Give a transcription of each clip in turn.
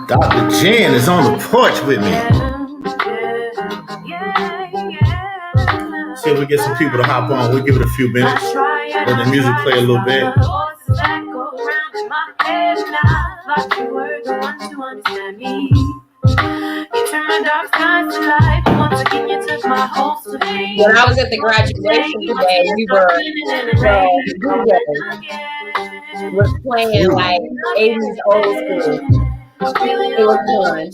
Dr. Jen is on the porch with me. See if we get some people to hop on. We'll give it a few minutes. Let the music play a little bit. When I was at the graduation today, Google was playing like 80s old school. It was fun.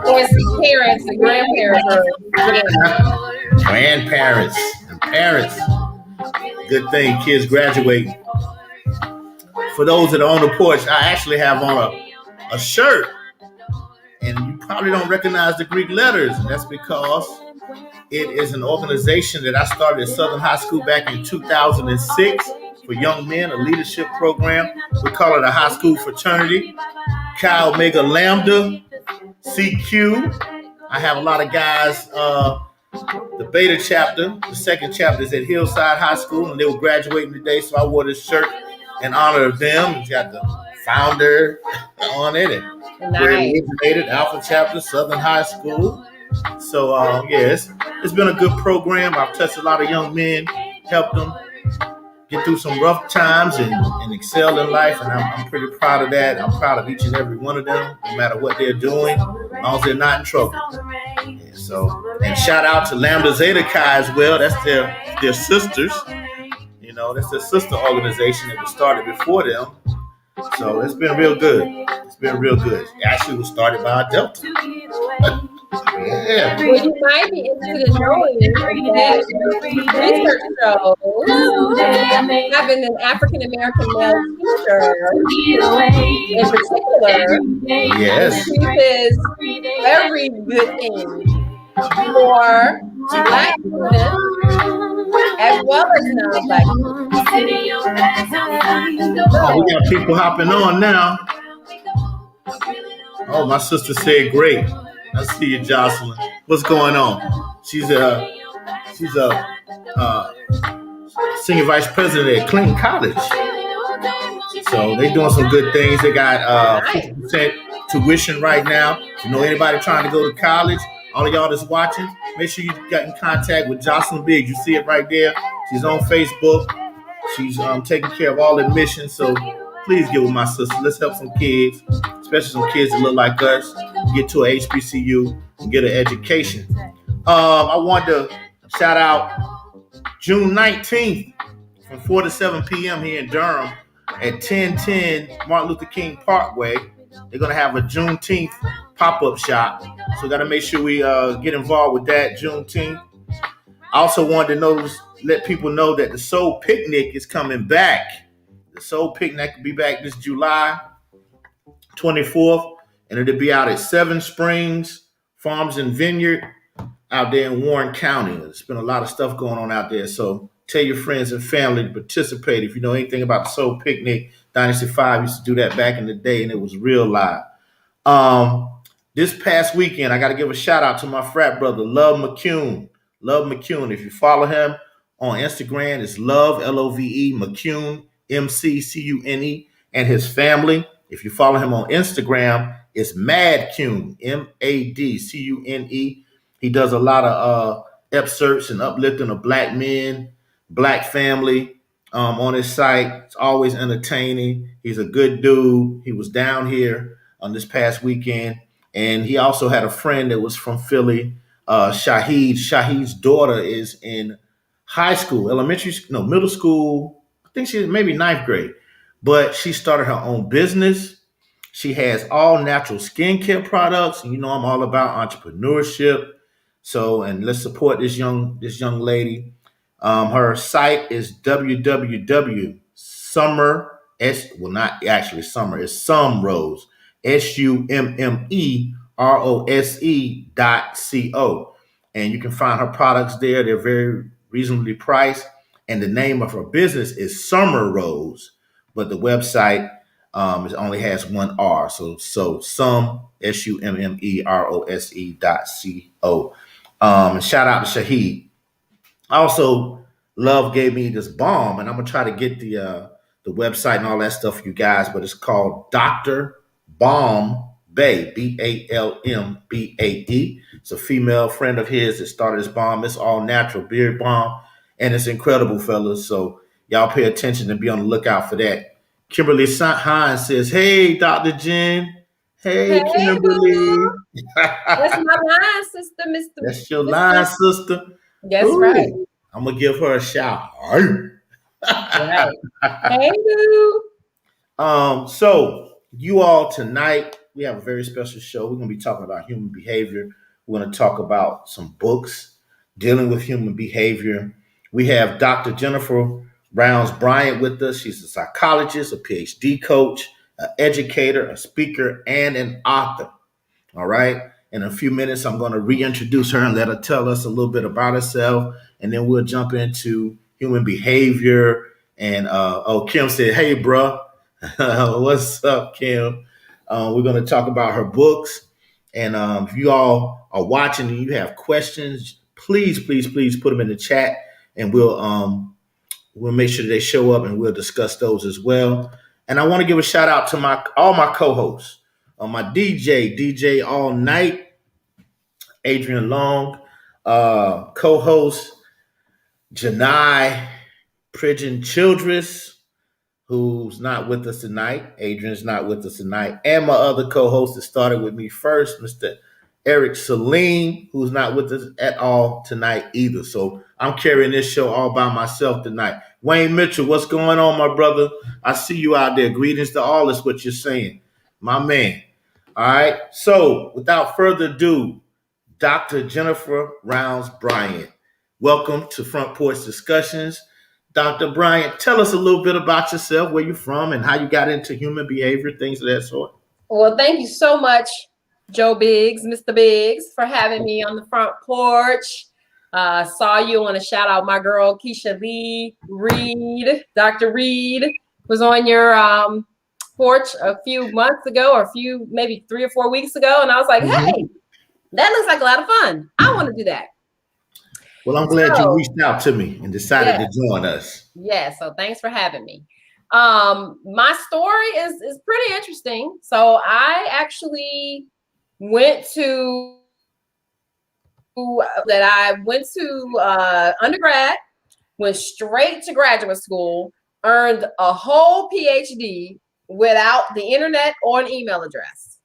His parents and grandparents are grandparents and parents. Good thing kids graduate. For those that are on the porch, I actually have on a shirt. And you probably don't recognize the Greek letters. And that's because it is an organization that I started at Southern High School back in 2006 for young men, a leadership program. We call it a high school fraternity. Chi Omega Lambda, CQ. I have a lot of guys, the beta chapter, the second chapter is at Hillside High School, and they were graduating today, so I wore this shirt in honor of them. It's got the founder on it, and where it originated, Alpha Chapter, Southern High School. So, it's been a good program. I've touched a lot of young men, helped them get through some rough times and excel in life, and I'm pretty proud of that. I'm proud of each and every one of them, no matter what they're doing, as long as they're not in trouble. Yeah, so, and shout out to Lambda Zeta Chi as well. That's their sisters. You know, that's their sister organization that was started before them. So it's been real good. It's been real good. It actually was started by a Delta. Yeah. Well, you might be interested in knowing that research shows having an African American male teacher in particular increases every good thing for Black students as well as non-Black students. Oh, we got people hopping on now. Oh, my sister said great. I see you, Jocelyn. What's going on? She's a senior vice president at Clinton College. So they're doing some good things. They got 50% tuition right now. If you know anybody trying to go to college, all of y'all that's watching, make sure you get in contact with Jocelyn Biggs. You see it right there. She's on Facebook. She's taking care of all admissions. So please get with my sister. Let's help some kids, especially some kids that look like us, get to a HBCU and get an education. I want to shout out June 19th from 4 to 7 p.m. here in Durham at 1010 Martin Luther King Parkway. They're going to have a Juneteenth pop-up shop. So we got to make sure we get involved with that Juneteenth. I also wanted to let people know that the Soul Picnic is coming back. The Soul Picnic will be back this July 24th, and it'll be out at Seven Springs Farms and Vineyard out there in Warren County. There's been a lot of stuff going on out there, so tell your friends and family to participate. If you know anything about the Soul Picnic, Dynasty 5 used to do that back in the day, and it was real live. This past weekend, I got to give a shout out to my frat brother, Love McCune. Love McCune. If you follow him on Instagram, it's Love, Love, McCune, MCCUNE, and his family. If you follow him on Instagram, it's Madcune, MADCUNE. He does a lot of excerpts and uplifting of Black men, Black family on his site. It's always entertaining. He's a good dude. He was down here on this past weekend, and he also had a friend that was from Philly, Shahid. Shahid's daughter is in high school, middle school. I think she's maybe ninth grade, but she started her own business. She has all natural skincare products. And you know, I'm all about entrepreneurship. So, and let's support this young lady. Her site is www.summer, it's Sumrose, SUMMEROSE.co. And you can find her products there. They're very reasonably priced. And the name of her business is Summer Rose, but the website it only has one R. So SUMMEROSE.co. And shout out to Shahid. Also, Love gave me this bomb, and I'm gonna try to get the the website and all that stuff for you guys, but it's called Dr. Balm Bae, Balmbae. It's a female friend of his that started this balm. It's all natural beard balm, and it's incredible, fellas. So y'all pay attention and be on the lookout for that. Kimberly Hines says, "Hey, Dr. Jen. Hey, Hey, boo. Kimberly. That's my line sister, That's your Mr. line, sister. That's right. Ooh, I'm gonna give her a shout." Right. Hey, boo. So you all tonight, we have a very special show. We're gonna be talking about human behavior. We're gonna talk about some books dealing with human behavior. We have Dr. Jennifer Rounds-Bryant with us. She's a psychologist, a PhD coach, an educator, a speaker, and an author. All right. In a few minutes, I'm going to reintroduce her and let her tell us a little bit about herself. And then we'll jump into human behavior. And Kim said, "Hey, bro." What's up, Kim? We're going to talk about her books. And if you all are watching and you have questions, please, please, please put them in the chat, and we'll make sure they show up, and we'll discuss those as well. And I want to give a shout out to all my co-hosts. My DJ all night, Adrian Long, co-host Janai Pridgeon Childress, who's not with us tonight. Adrian's not with us tonight. And my other co-host that started with me first, Mr. Eric Salim, who's not with us at all tonight either. So I'm carrying this show all by myself tonight. Wayne Mitchell, what's going on, my brother? I see you out there. Greetings to all. Is what you're saying, my man. All right. So without further ado, Dr. Jennifer Rounds-Bryant, welcome to Front Porch Discussions. Dr. Bryant, tell us a little bit about yourself, where you're from, and how you got into human behavior, things of that sort. Well, thank you so much, Joe Biggs, Mr. Biggs, for having me on the front porch. Saw you. Want to shout out my girl, Keisha Lee Reed. Dr. Reed was on your porch a few months ago, or maybe 3 or 4 weeks ago. And I was like, hey, that looks like a lot of fun. I want to do that. Well, I'm glad you reached out to me and decided to join us. Yeah, so thanks for having me. My story is pretty interesting. So I actually went to undergrad, went straight to graduate school, earned a whole PhD without the internet or an email address.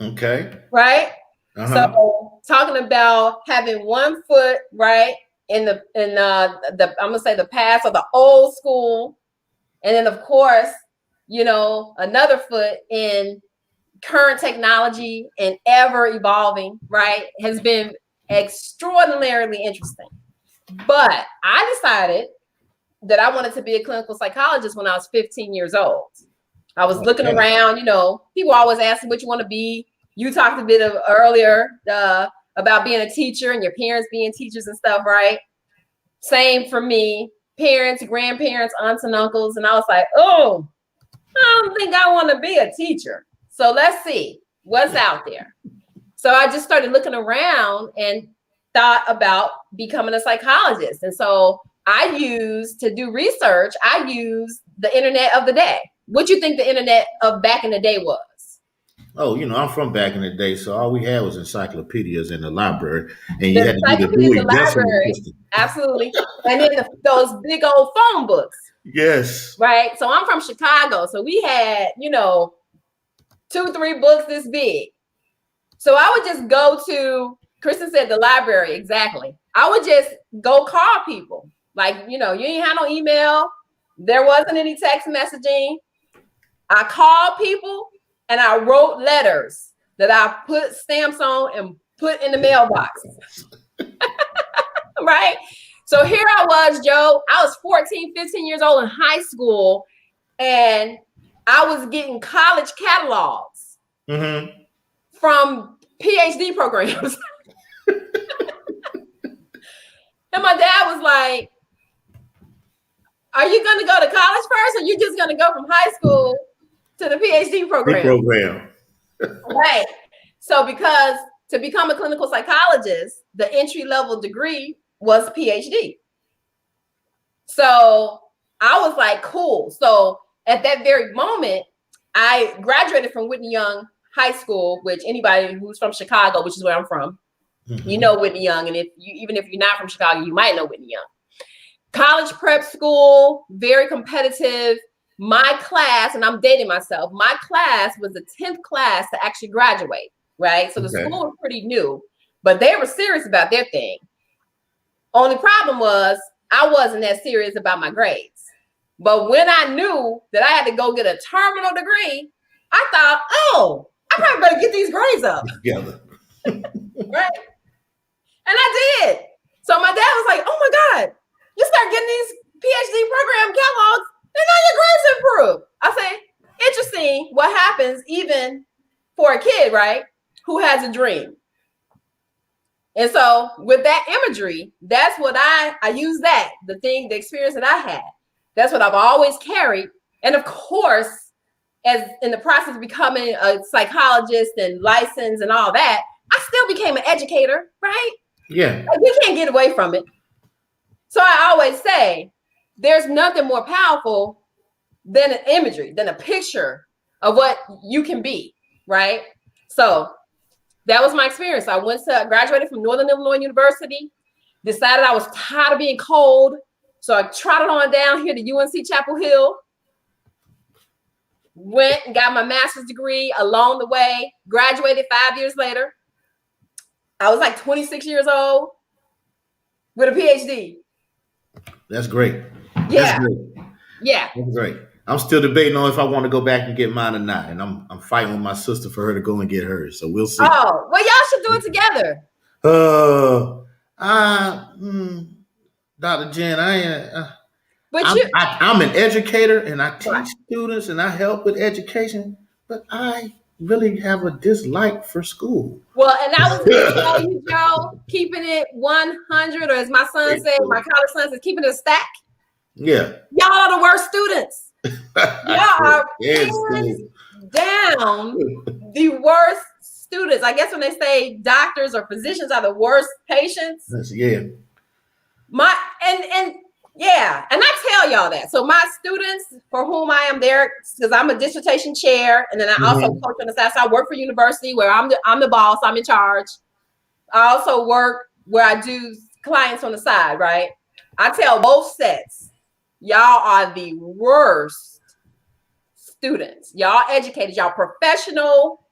Okay. Right? So talking about having one foot right in the I'm gonna say the past or the old school, and then of course, another foot in current technology and ever evolving, right, has been extraordinarily interesting. But I decided that I wanted to be a clinical psychologist when I was 15 years old. I was looking around, people always ask me what you want to be. You talked a bit earlier about being a teacher and your parents being teachers and stuff, right? Same for me, parents, grandparents, aunts and uncles. And I was like, oh, I don't think I want to be a teacher. So let's see what's out there. So I just started looking around and thought about becoming a psychologist. And so to do research, I used the internet of the day. What do you think the internet of back in the day was? Oh, I'm from back in the day, so all we had was encyclopedias in the library, and you had to do the Dewey Decimal System. Absolutely. And then those big old phone books. Yes. Right. So I'm from Chicago, so we had 2-3 books this big. So I would just go to, Kristen said the library, exactly. I would just go call people. Like, you ain't had no email. There wasn't any text messaging. I called people and I wrote letters that I put stamps on and put in the mailbox. Right? So here I was, Joe. I was 14, 15 years old in high school, and I was getting college catalogs from PhD programs. And my dad was like, are you going to go to college first, or you just going to go from high school to the PhD program? Right. So because to become a clinical psychologist, the entry-level degree was PhD. So I was like, cool. So at that very moment, I graduated from Whitney Young High School, which anybody who's from Chicago, which is where I'm from, you know Whitney Young. And even if you're not from Chicago, you might know Whitney Young. College prep school, very competitive. My class, and I'm dating myself, my class was the 10th class to actually graduate, right? So the school was pretty new, but they were serious about their thing. Only problem was I wasn't that serious about my grades. But when I knew that I had to go get a terminal degree, I thought, oh, I probably better get these grades up. Together. Right? And I did. So my dad was like, oh my God, you start getting these PhD program catalogs, and now your grades improve. I say, interesting what happens even for a kid, right, who has a dream. And so with that imagery, that's what I use that, the experience that I had. That's what I've always carried. And of course, as in the process of becoming a psychologist and licensed and all that, I still became an educator, right? Yeah. Like, you can't get away from it. So I always say, there's nothing more powerful than an imagery, than a picture of what you can be, right? So that was my experience. I graduated from Northern Illinois University, decided I was tired of being cold. So I trotted on down here to UNC Chapel Hill, went and got my master's degree along the way, graduated 5 years later. I was like 26 years old with a PhD. That's great. Yeah. That's great. Yeah. That's great. I'm still debating on if I want to go back and get mine or not. And I'm fighting with my sister for her to go and get hers. So we'll see. Oh, well, y'all should do it together. Dr. Jen, But I'm an educator and I teach students and I help with education, but I really have a dislike for school. Well, and I was going to tell you, Joe, keeping it 100, or as my son said, my college son says, keeping it a stack. Yeah. Y'all are the worst students. Y'all are hands down the worst students. I guess when they say doctors or physicians are the worst patients. Yeah. And I tell y'all that. So my students for whom I am there, because I'm a dissertation chair, and then I also coach on the side. So I work for university where I'm the boss, I'm in charge. I also work where I do clients on the side, right? I tell both sets, y'all are the worst students. Y'all educators, y'all professional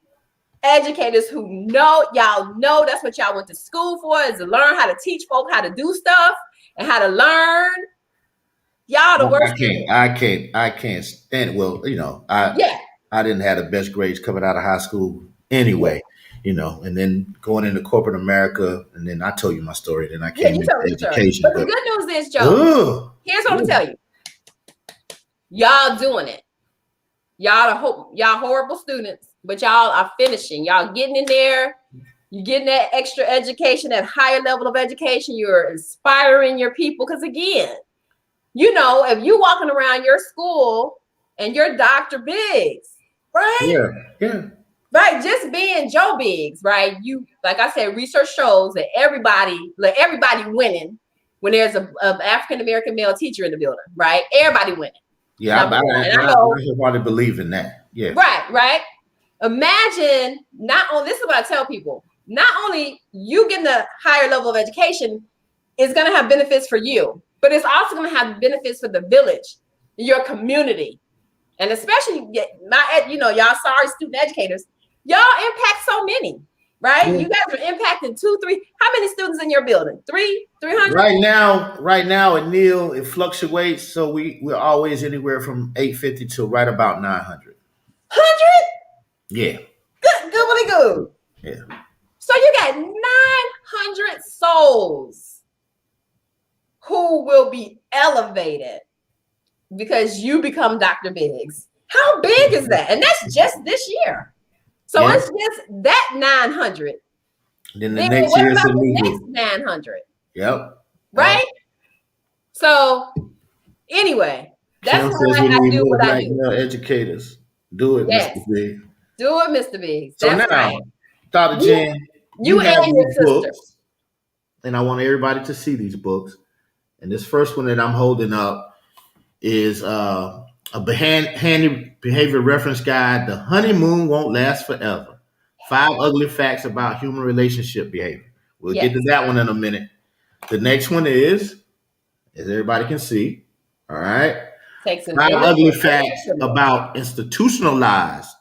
educators who y'all know that's what y'all went to school for, is to learn how to teach folk how to do stuff and how to learn. Y'all the worst. I can't stand it. Well, I didn't have the best grades coming out of high school anyway, and then going into corporate America, and then I told you my story. Then I came into education. But the good news is, Joe, here's what I'm gonna tell you. Y'all doing it. Y'all horrible students, but y'all are finishing. Y'all getting in there. You're getting that extra education, that higher level of education. You're inspiring your people. Because again, if you walking around your school and you're Dr. Biggs, right? Yeah. Right. Just being Joe Biggs, right? You, like I said, research shows that everybody winning when there's an African-American male teacher in the building, right? Everybody winning. Yeah, I probably believe in that. Yeah. Right. Imagine this is what I tell people, not only you getting a higher level of education is going to have benefits for you, but it's also going to have benefits for the village, your community. And especially y'all sorry student educators, y'all impact so many, right? You guys are impacting 2, 3. How many students in your building? 300? Right now at Neal, it fluctuates. So we're always anywhere from 850 to right about 900. 100? Yeah. Good. Yeah. So you got 900 souls who will be elevated because you become Dr. Biggs. How big is that? And that's just this year. So it's just that 900. Then the next year is a new next 900. Yep. Right? So anyway, that's why I do what I do. Educators. Do it, Mr. Biggs. Do it, Mr. Biggs. So that's now, right. Dr. Jen, you have and your sister. Books, and I want everybody to see these books. And this first one that I'm holding up is handy behavior reference guide. The honeymoon won't last forever. 5 ugly facts about human relationship behavior. We'll get to that one in a minute. The next one is, as everybody can see, all right, 5 ugly facts about institutionalized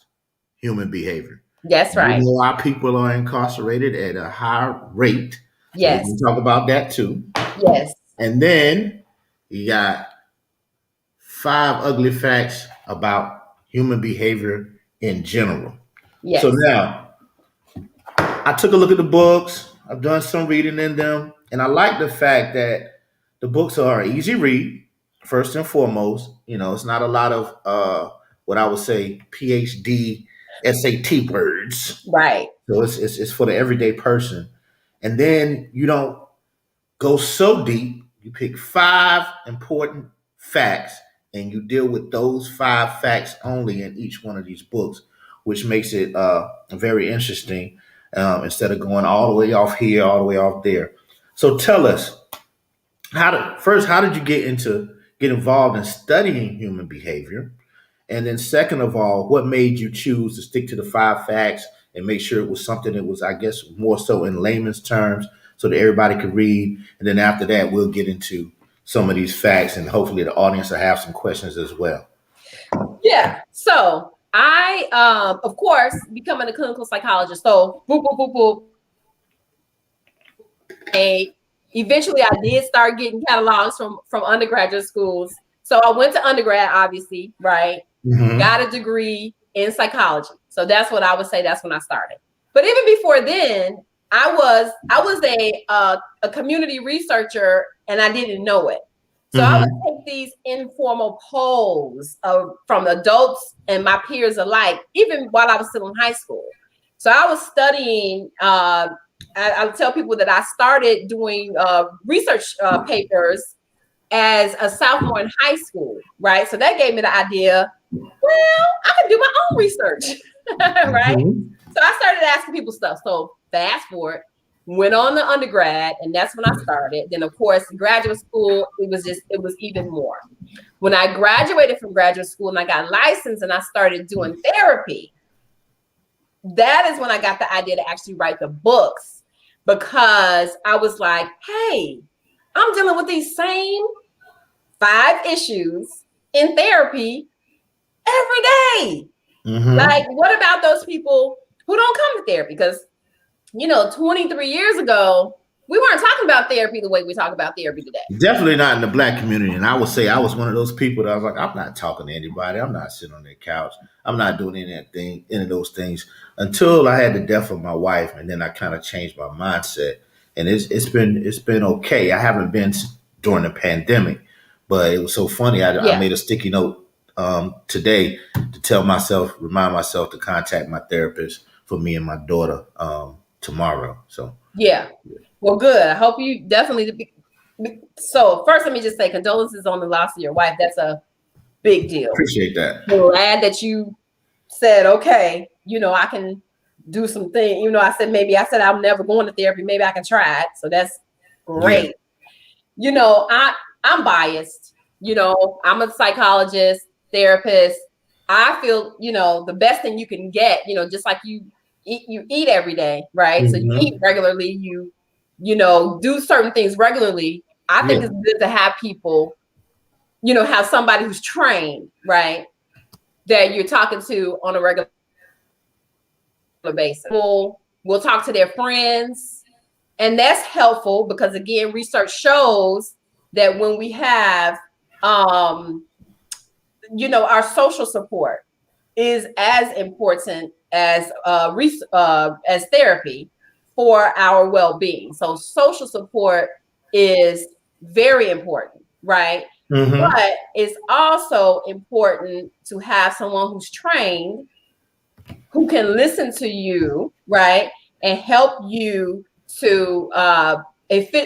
human behavior. That's right. You know, our people are incarcerated at a high rate. Yes. So we can talk about that too. Yes. And then you got 5 ugly facts about human behavior in general. Yes. So now, I took a look at the books. I've done some reading in them, and I like the fact that the books are an easy read, first and foremost. You know, it's not a lot of what I would say PhD SAT words. Right. So it's for the everyday person. And then you don't go so deep. You pick 5 important facts and you deal with those 5 facts only in each one of these books, which makes it very interesting instead of going all the way off here, all the way off there. So tell us, how did you get involved in studying human behavior? And then second of all, what made you choose to stick to the 5 facts and make sure it was something that was, I guess, more so in layman's terms so that everybody could read? And then after that, we'll get into some of these facts and hopefully the audience will have some questions as well. Yeah. So I, of course, becoming a clinical psychologist. So boop, boop, boop, boop. Eventually I did start getting catalogs from undergraduate schools. So I went to undergrad, obviously, right? Mm-hmm. Got a degree in psychology. So that's what I would say. That's when I started. But even before then, I was a community researcher and I didn't know it. So I would take these informal polls from adults and my peers alike, even while I was still in high school. So I was studying. I tell people that I started doing research papers as a sophomore in high school, right? So that gave me the idea, well, I can do my own research, right? So I started asking people stuff. So fast forward, went on the undergrad, and that's when I started. Then, of course, graduate school, it was even more. When I graduated from graduate school and I got licensed and I started doing therapy, that is when I got the idea to actually write the books, because I was like, hey, I'm dealing with these same 5 issues in therapy every day. Mm-hmm. Like, what about those people who don't come to therapy? Because, 23 years ago, we weren't talking about therapy the way we talk about therapy today. Definitely not in the Black community. And I would say I was one of those people that I was like, I'm not talking to anybody. I'm not sitting on their couch. I'm not doing any of those things until I had the death of my wife. And then I kind of changed my mindset. And it's been okay. I haven't been during the pandemic, but it was so funny. I made a sticky note today to remind myself to contact my therapist for me and my daughter tomorrow. So yeah. Well, good. I hope you definitely. So first, let me just say condolences on the loss of your wife. That's a big deal. Appreciate that. I'm glad that you said, okay, I can do some things. I said I'm never going to therapy. Maybe I can try it. So that's great. Yeah. I'm biased. I'm a psychologist, therapist. I feel, the best thing you can get, just like you eat every day, right? Mm-hmm. So you eat regularly, you do certain things regularly. I think it's good to have people, have somebody who's trained, right? That you're talking to on a regular basis. We'll talk to their friends. And that's helpful because, again, research shows that when we have, our social support is as important as therapy for our well-being. So social support is very important, right? Mm-hmm. But it's also important to have someone who's trained, who can listen to you, right? And help you to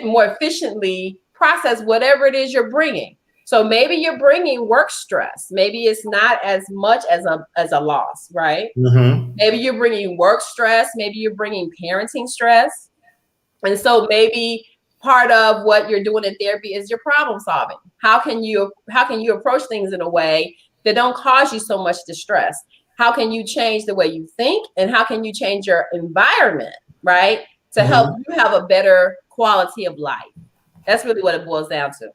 more efficiently process whatever it is you're bringing. So maybe you're bringing work stress. Maybe it's not as much as a loss, right? Mm-hmm. Maybe you're bringing work stress. Maybe you're bringing parenting stress. And so maybe part of what you're doing in therapy is your problem solving. How can you approach things in a way that don't cause you so much distress? How can you change the way you think, and how can you change your environment, right, to help you have a better quality of life? That's really what it boils down to.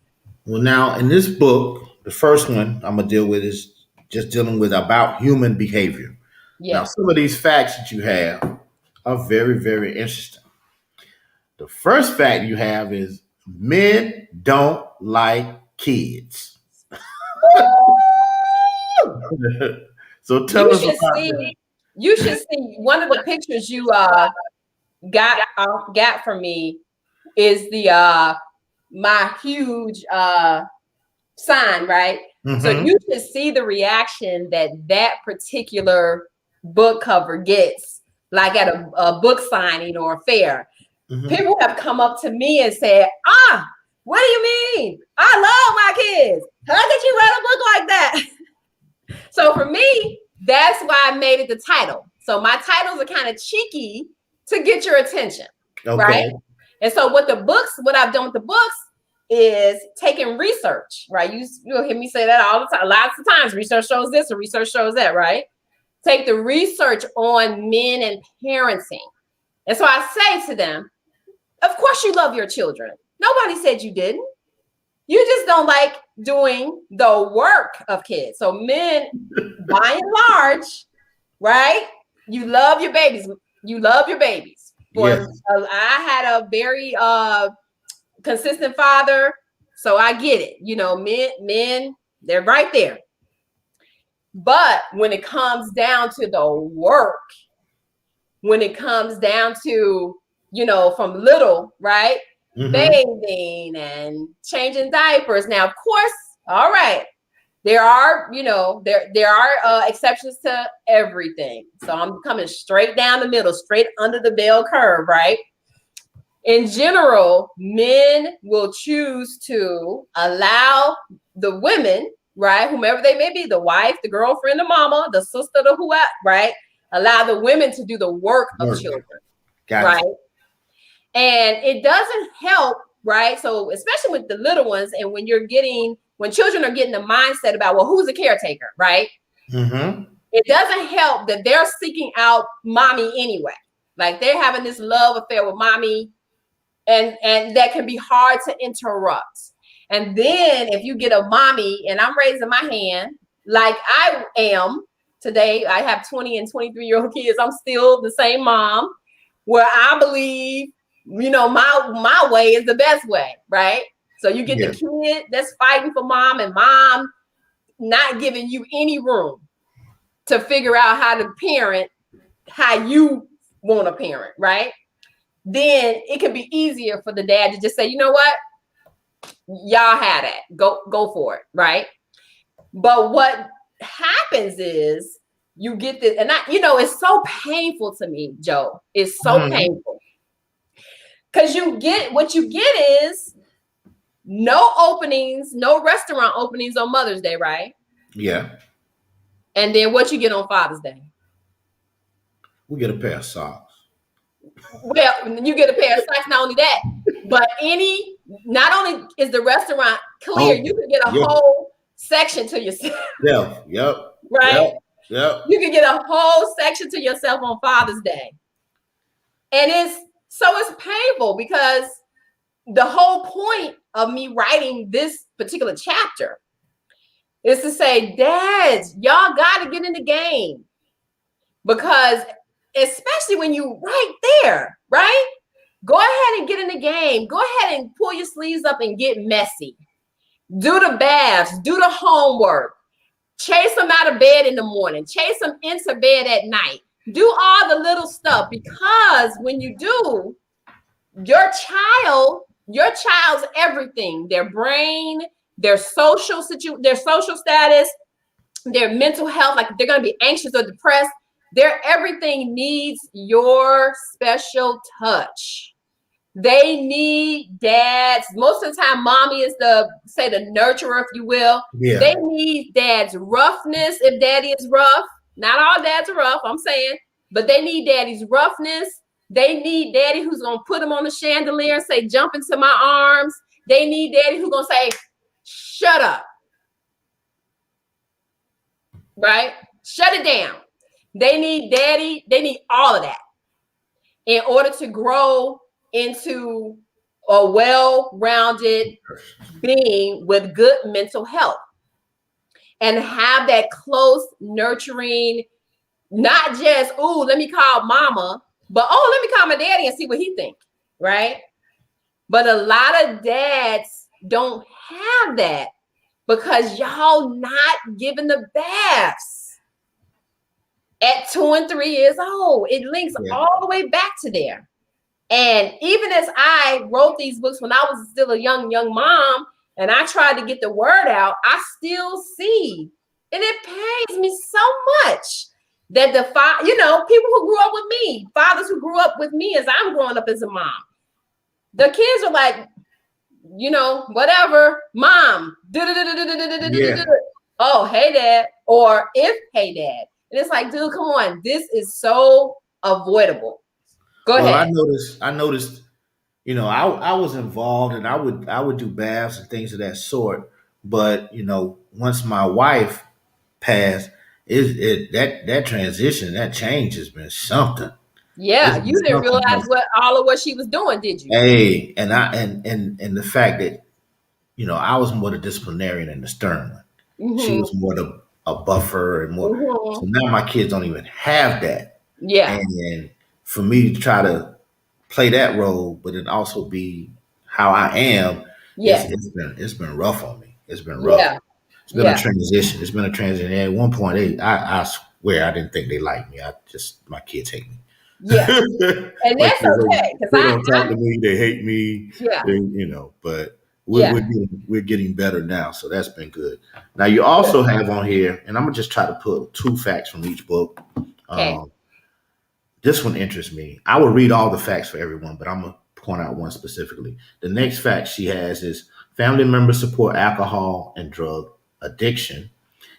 Well, now in this book, the first one I'm gonna deal with is just dealing with about human behavior. Yeah. Now, some of these facts that you have are very, very interesting. The first fact you have is men don't like kids. So tell us about that. You should see one of the pictures you got from me is the my huge sign, right? Mm-hmm. So you should see the reaction that particular book cover gets, like at a book signing or a fair. Mm-hmm. People have come up to me and said, what do you mean? I love my kids. How could you write a book like that? So for me, that's why I made it the title. So my titles are kind of cheeky to get your attention, right? And so what I've done with the books is taking research, right? You'll hear me say that all the time, lots of times. Research shows this or research shows that, right? Take the research on men and parenting. And so I say to them, of course you love your children. Nobody said you didn't. You just don't like doing the work of kids. So men, by and large, right? You love your babies. You love your babies. Yes. I had a very consistent father, so I get it. You know, men, they're right there. But when it comes down to the work, when it comes down to, from little, right? Mm-hmm. Bathing and changing diapers. Now, of course, all right, there are, there are exceptions to everything. So I'm coming straight down the middle, straight under the bell curve, right? In general, men will choose to allow the women, right, whomever they may be, the wife, the girlfriend, the mama, the sister, the whoever, right, allow the women to do the work of children, right? And it doesn't help, right? So especially with the little ones, and when children are getting the mindset about, well, who's a caretaker, right? Mm-hmm. It doesn't help that they're seeking out mommy anyway. Like they're having this love affair with mommy, and that can be hard to interrupt. And then if you get a mommy, and I'm raising my hand, like I am today, I have 20 and 23-year-old kids. I'm still the same mom, where I believe, my way is the best way, right? So you get the kid that's fighting for mom, and mom not giving you any room to figure out how to parent how you want to parent, right? Then it can be easier for the dad to just say, you know what? Y'all had it. Go for it, right? But what happens is you get this, and it's so painful to me, Joe. It's so painful. Because what you get is no restaurant openings on Mother's Day, right? Yeah. And then what you get on Father's Day? We get a pair of socks. Well, you get a pair of socks, not only that, but not only is the restaurant clear, you can get a whole section to yourself. Yep. Right? Yep. You can get a whole section to yourself on Father's Day. And it's painful, because the whole point of me writing this particular chapter is to say, dads, y'all got to get in the game, because especially when you right there, right? Go ahead and get in the game. Go ahead and pull your sleeves up and get messy. Do the baths, do the homework, chase them out of bed in the morning, chase them into bed at night. Do all the little stuff, because when you do, your child's everything, their brain, their social status, their mental health, like they're going to be anxious or depressed, their everything needs your special touch. They need dads. Most of the time, mommy is the nurturer, if you will. Yeah. They need dad's roughness if daddy is rough. Not all dads are rough, I'm saying, but they need daddy's roughness. They need daddy who's going to put them on the chandelier and say, jump into my arms. They need daddy who's going to say, shut up. Right? Shut it down. They need daddy. They need all of that in order to grow into a well-rounded being with good mental health and have that close, nurturing, not just, oh, let me call mama, but oh, let me call my daddy and see what he thinks, right? But a lot of dads don't have that because y'all not giving the baths at 2 and 3 years old. It links all the way back to there. And even as I wrote these books when I was still a young mom, and I tried to get the word out, I still see, and it pains me so much that people who grew up with me, fathers who grew up with me as I'm growing up as a mom, the kids are like, whatever, mom, oh, hey, dad, or if, hey, dad. And it's like, dude, come on, this is so avoidable. Go ahead. I noticed, I was involved and I would do baths and things of that sort. But, once my wife passed, that transition, that change has been something. Yeah, you didn't realize what she was doing, did you? Hey, and the fact that, I was more the disciplinarian and the stern one. Mm-hmm. She was more a buffer and more. Mm-hmm. So now my kids don't even have that. Yeah. And for me to try to play that role, but it also be how I am. Yeah. It's been rough on me. It's been rough. Yeah. It's been a transition. It's been a transition. And at one point, I swear I didn't think they liked me. My kids hate me. Yeah, and that's okay. They don't talk to me. They hate me. Yeah, but we're getting better now, so that's been good. Now you also have on here, and I'm gonna just try to put 2 facts from each book. Okay. This one interests me. I will read all the facts for everyone, but I'm gonna point out one specifically. The next fact she has is family members support alcohol and drug addiction.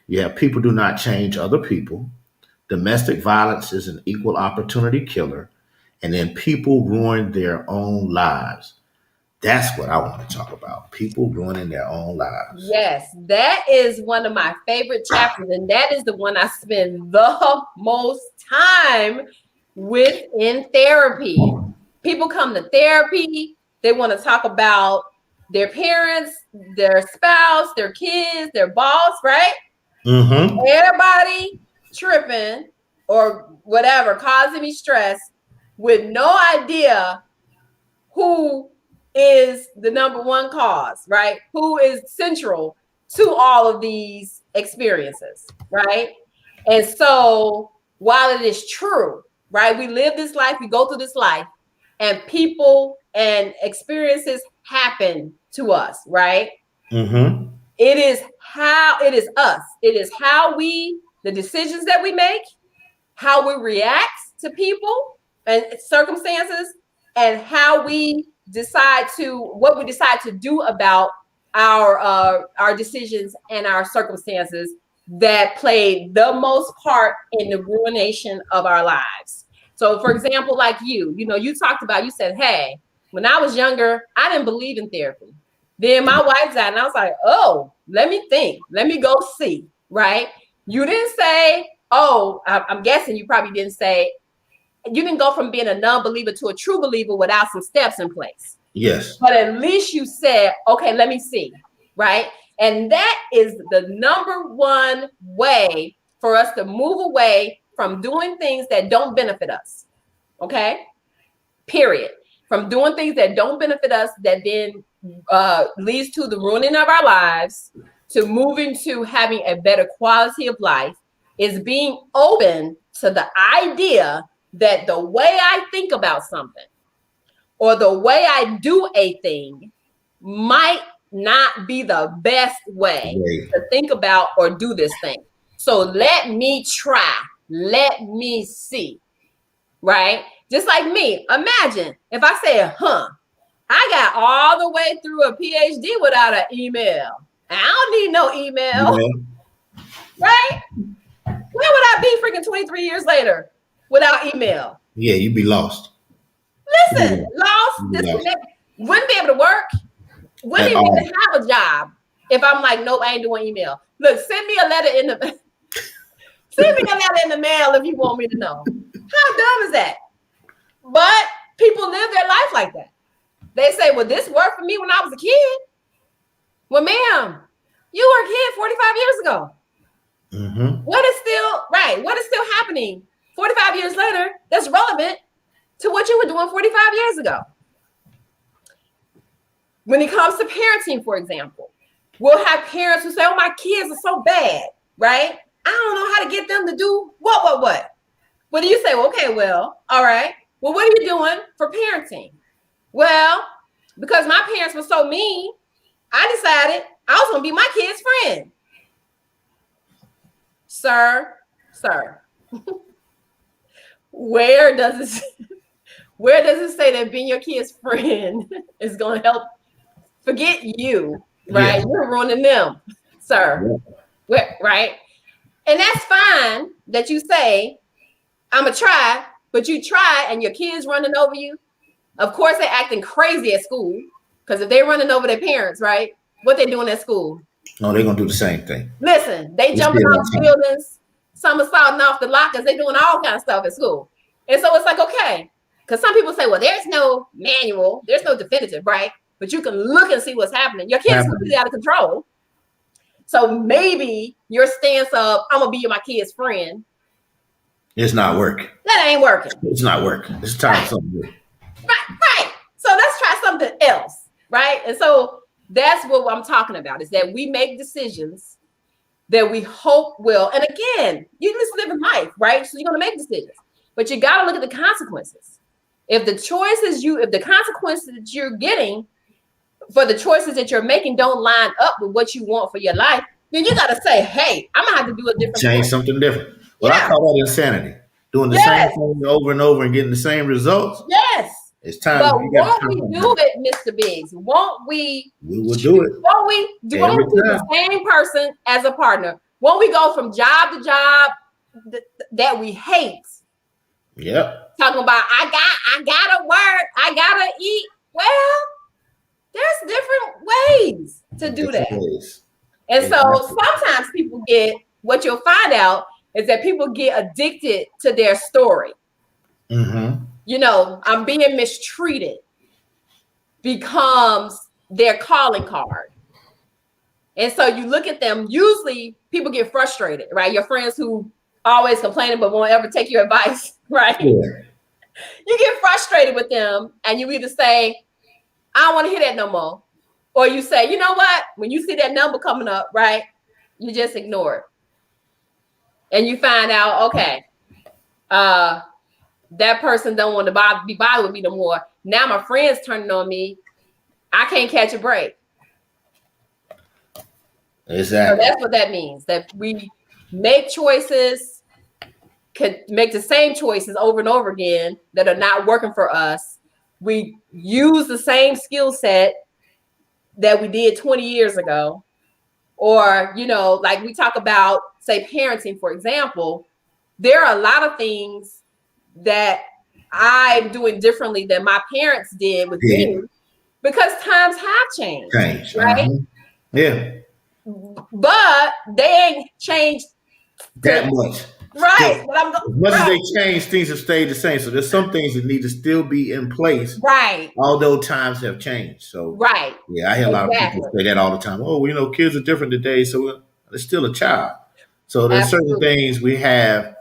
You have people do not change other people. Domestic violence is an equal opportunity killer. And then people ruin their own lives. That's what I want to talk about. People ruining their own lives. Yes, that is one of my favorite chapters. And that is the one I spend the most time with in therapy. People come to therapy. They want to talk about their parents, their spouse, their kids, their boss, right? Mm-hmm. Everybody tripping or whatever, causing me stress with no idea who is the number one cause, right? Who is central to all of these experiences, right? And so while it is true, right, we live this life, we go through this life, and people and experiences happen to us, right? Mm-hmm. It is us. It is the decisions that we make, how we react to people and circumstances, and what we decide to do about our decisions and our circumstances that play the most part in the ruination of our lives. So, for example, like you said, hey, when I was younger, I didn't believe in therapy. Then my wife died, and I was like, oh, let me think. Let me go see, right? You didn't say, oh, I'm guessing you probably didn't say, you didn't go from being a non-believer to a true believer without some steps in place. Yes. But at least you said, okay, let me see, right? And that is the number one way for us to move away from doing things that don't benefit us, okay? Period. From doing things that don't benefit us, that then leads to the ruining of our lives, to moving to having a better quality of life, is being open to the idea that the way I think about something or the way I do a thing might not be the best way to think about or do this thing. So let me try. Let me see. Right? Just like me. Imagine if I said, I got all the way through a PhD without an email. I don't need no email. Right? Where would I be freaking 23 years later without email? Yeah, you'd be lost. Listen, lost, disconnected, wouldn't be able to work, wouldn't even be able to have a job if I'm like, nope, I ain't doing email. Look, send me a letter in the mail if you want me to know. How dumb is that? But people live their life like that. They say, well, this worked for me when I was a kid. Well, ma'am, you were a kid 45 years ago. Mm-hmm. What is still happening 45 years later that's relevant to what you were doing 45 years ago? When it comes to parenting, for example, we'll have parents who say, oh, my kids are so bad, right? I don't know how to get them to do what? What do you say? Well, okay, well, all right. Well, what are you doing for parenting? Well, because my parents were so mean, I decided I was going to be my kid's friend. Sir, where does it say that being your kid's friend is going to help? Forget you, right? Yeah. You're ruining them, sir. Yeah. Right? And that's fine that you say, I'm going to try, but you try and your kids running over you. Of course, they're acting crazy at school because if they're running over their parents, right? What they doing at school? No, they're going to do the same thing. Listen, they jumping off buildings, somersaulting off the lockers. They doing all kinds of stuff at school. And so it's like, okay, because some people say, well, there's no manual. There's no definitive, right? But you can look and see what's happening. Your kids are completely out of control. So maybe your stance of, I'm going to be my kid's friend. It's not working. That ain't working. It's not working. It's time for something new. Right. So let's try something else, right? And so that's what I'm talking about, is that we make decisions that we hope will. And again, you just live in life, right? So you're going to make decisions. But you got to look at the consequences. If the consequences that you're getting for the choices that you're making don't line up with what you want for your life, then you got to say, hey, I'm going to have to do a different Change something different. Well, I call that insanity. Doing the same thing over and over and getting the same results. Yes. It's time. But won't we do it, Mr. Biggs? Won't we? We will do it. Won't we do the same person as a partner? Won't we go from job to job that we hate? Yep. Talking about I gotta work, I gotta eat. Well, there's different ways to do that. And so sometimes people what you'll find out is that people get addicted to their story. Mm-hmm. You know, I'm being mistreated becomes their calling card. And so you look at them, usually people get frustrated, right? Your friends who always complaining but won't ever take your advice, right? Yeah. You get frustrated with them and you either say, I don't want to hear that no more. Or you say, you know what? When you see that number coming up, right? You just ignore it. And you find out, okay, that person don't want to be bothered with me no more. Now my friend's turning on me. I can't catch a break. Exactly. So that's what that means, that we make choices, could make the same choices over and over again that are not working for us. We use the same skill set that we did 20 years ago. Or, you know, like we talk about, say, parenting, for example, there are a lot of things that I'm doing differently than my parents did with me because times have changed. Right? Yeah. But they ain't changed that much. Right. As much as they change, things have stayed the same. So there's some things that need to still be in place. Right. Although times have changed. So right. Yeah, I hear a lot of people say that all the time. Oh, you know, kids are different today, so it's still a child. So there's certain things we have,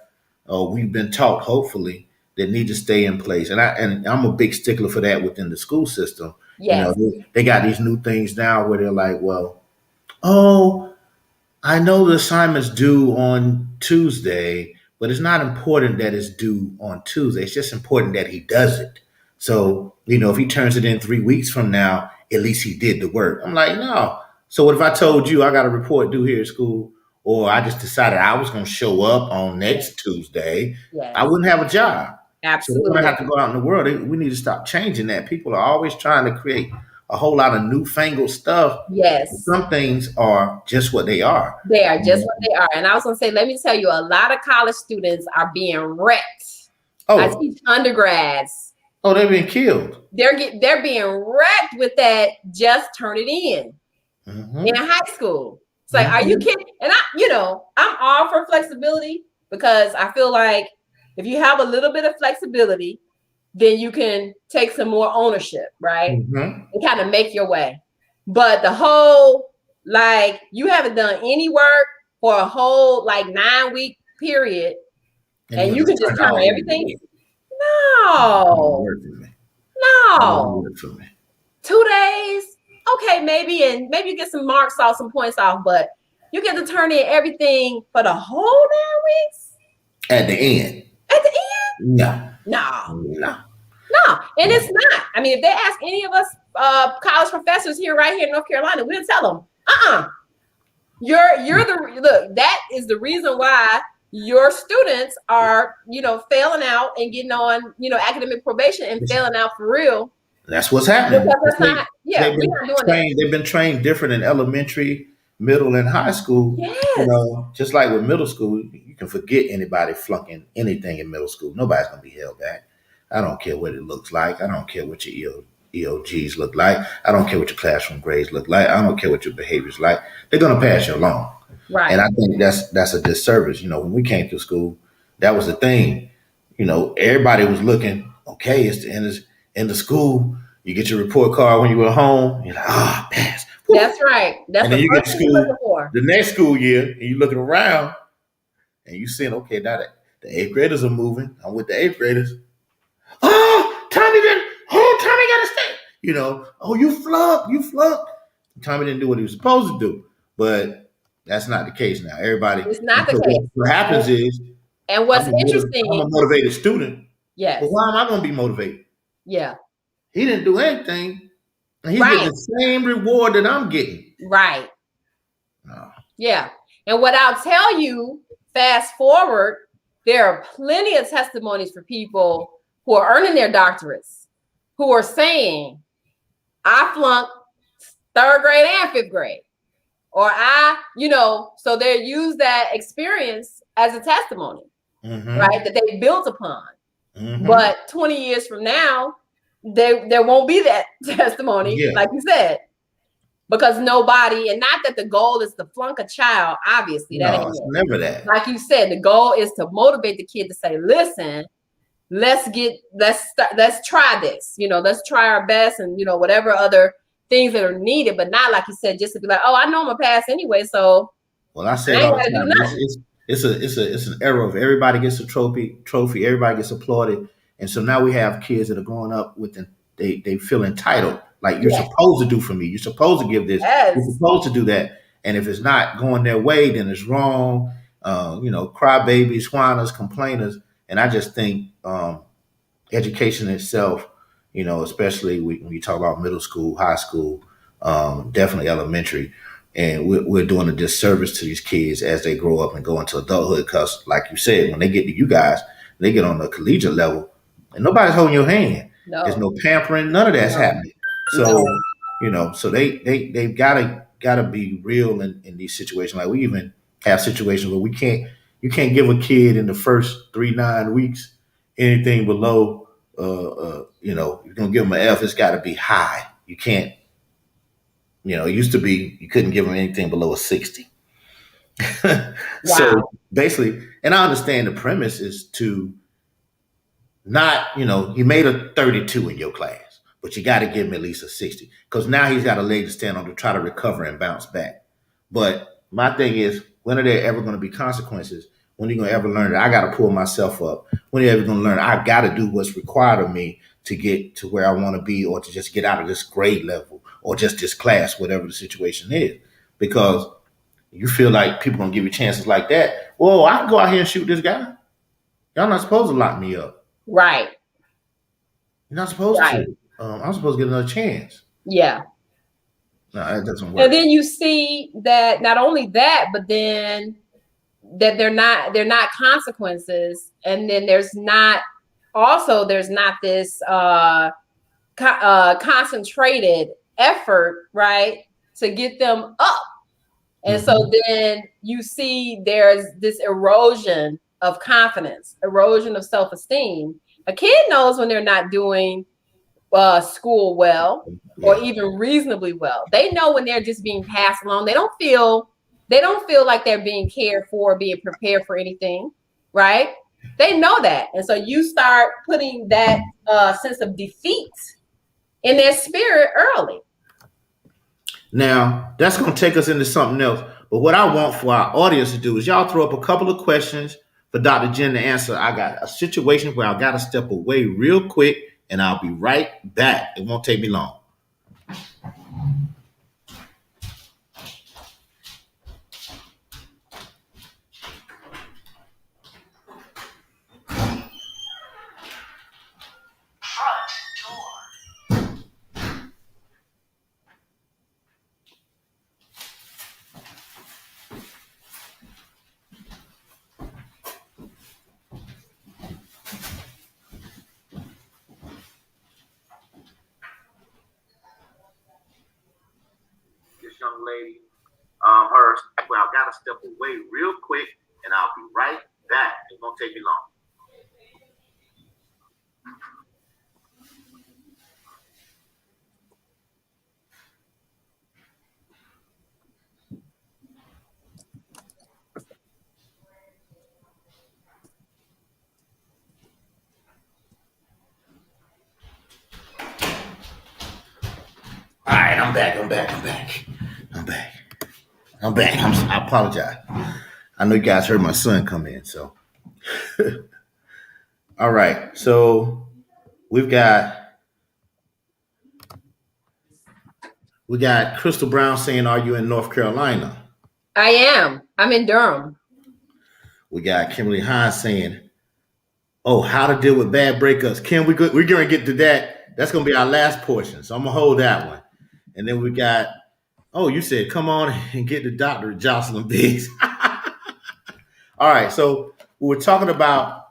we've been taught, hopefully, that need to stay in place. And I'm a big stickler for that within the school system. Yes. You know, they got these new things now where they're like, well, oh, I know the assignment's due on Tuesday, but it's not important that it's due on Tuesday. It's just important that he does it. So, you know, if he turns it in 3 weeks from now, at least he did the work. I'm like, no. So what if I told you I got a report due here at school, or I just decided I was going to show up on next Tuesday? Yes. I wouldn't have a job. Absolutely. So we're going to have to go out in the world. We need to stop changing that. People are always trying to create a whole lot of newfangled stuff. Yes. Some things are just what they are. They are just what they are. And I was going to say, let me tell you, a lot of college students are being wrecked. I teach undergrads. Oh, they've been killed. They're being wrecked with that. Just turn it in high school. It's like, are you kidding? And I'm all for flexibility, because I feel like if you have a little bit of flexibility, then you can take some more ownership, right? And kind of make your way. But the whole, like, you haven't done any work for a whole 9-week period, and you can just turn everything. No. 2 days, okay, maybe, and maybe you get some marks off, some points off, but you get to turn in everything for the whole 9 weeks? At the end? No. And it's not. I mean, if they ask any of us college professors right here in North Carolina, we'll tell them, look, that is the reason why your students are, failing out and getting on, academic probation and failing out for real. That's what's happening. They've been trained different in elementary, middle, and high school. Yes. Just like with middle school, you can forget anybody flunking anything in middle school. Nobody's going to be held back. I don't care what it looks like. I don't care what your EOGs look like. I don't care what your classroom grades look like. I don't care what your behavior's like. They're going to pass you along. Right. And I think that's a disservice. When we came to school, that was the thing. Everybody was looking, okay, it's the end of school. You get your report card when you were home. You're like, pass. Woo. That's right. That's and then you get to school the next school year, and you're looking around, and you saying, okay, now the 8th graders are moving. I'm with the 8th graders. Tommy got to stay. You flunked. Tommy didn't do what he was supposed to do. But that's not the case now. Everybody. It's not the case. What happens is, and what's interesting, I'm a motivated student. Yes. But why am I going to be motivated? Yeah. He didn't do anything. And he's getting the same reward that I'm getting. Right. No. Yeah. And what I'll tell you, fast forward, there are plenty of testimonies for people who are earning their doctorates, who are saying, I flunked 3rd grade and 5th grade. Or so they use that experience as a testimony, right? That they built upon. But 20 years from now, there won't be that testimony, like you said, because nobody, and not that the goal is to flunk a child, obviously. It's never that. Like you said, the goal is to motivate the kid to say, listen, let's try this, let's try our best, and whatever other things that are needed, but not, like you said, just to be like, I know I'm gonna pass anyway. So I say it all the time. It's an era of everybody gets a trophy, everybody gets applauded. And so now we have kids that are growing up with they feel entitled, like you're supposed to do for me. You're supposed to give this. Yes. You're supposed to do that. And if it's not going their way, then it's wrong. Crybabies, whiners, complainers. And I just think education itself, especially when you talk about middle school, high school, definitely elementary, and we're doing a disservice to these kids as they grow up and go into adulthood. Because, like you said, when they get to you guys, they get on the collegiate level, and nobody's holding your hand. No. There's no pampering. None of that's happening. So, so they've gotta be real in these situations. Like, we even have situations where you can't give a kid in the first 3-9 weeks anything below. You're gonna give them an F. It's got to be high. You can't. It used to be you couldn't give them anything below a 60. Wow. So basically, and I understand the premise is to not, you made a 32 in your class, but you got to give him at least a 60, because now he's got a leg to stand on to try to recover and bounce back. But my thing is, when are there ever going to be consequences? When are you going to ever learn that I got to pull myself up? When are you ever going to learn I got to do what's required of me to get to where I want to be, or to just get out of this grade level, or just this class, whatever the situation is? Because you feel like people don't give you chances like that. Whoa, I can go out here and shoot this guy. Y'all not supposed to lock me up. Right. You're not supposed to. I'm supposed to get another chance. Yeah. No, that doesn't work. And then you see that not only that, but then that they're not consequences, and then there's not this concentrated effort, right, to get them up. And so then you see there's this erosion of confidence, erosion of self-esteem, A kid knows when they're not doing school well or even reasonably well. They know when they're just being passed along. They don't feel like they're being cared for, being prepared for anything, right? They know that. And so you start putting that sense of defeat in their spirit early. Now, that's going to take us into something else. But what I want for our audience to do is y'all throw up a couple of questions for Dr. Jen to answer. I got a situation where I got to step away real quick, and I'll be right back. It won't take me long. Young lady, her, well, I gotta step away real quick, and I'll be right back. It won't take me long. All right, I'm back. I apologize. I know you guys heard my son come in, so. All right, so we got Crystal Brown saying, "Are you in North Carolina?" I am. I'm in Durham. We got Kimberly Hines saying, "Oh, how to deal with bad breakups." Kim, we're going to get to that. That's going to be our last portion, so I'm going to hold that one. And then we got, oh, you said, "Come on and get the doctor, Jocelyn Biggs." All right, so we were talking about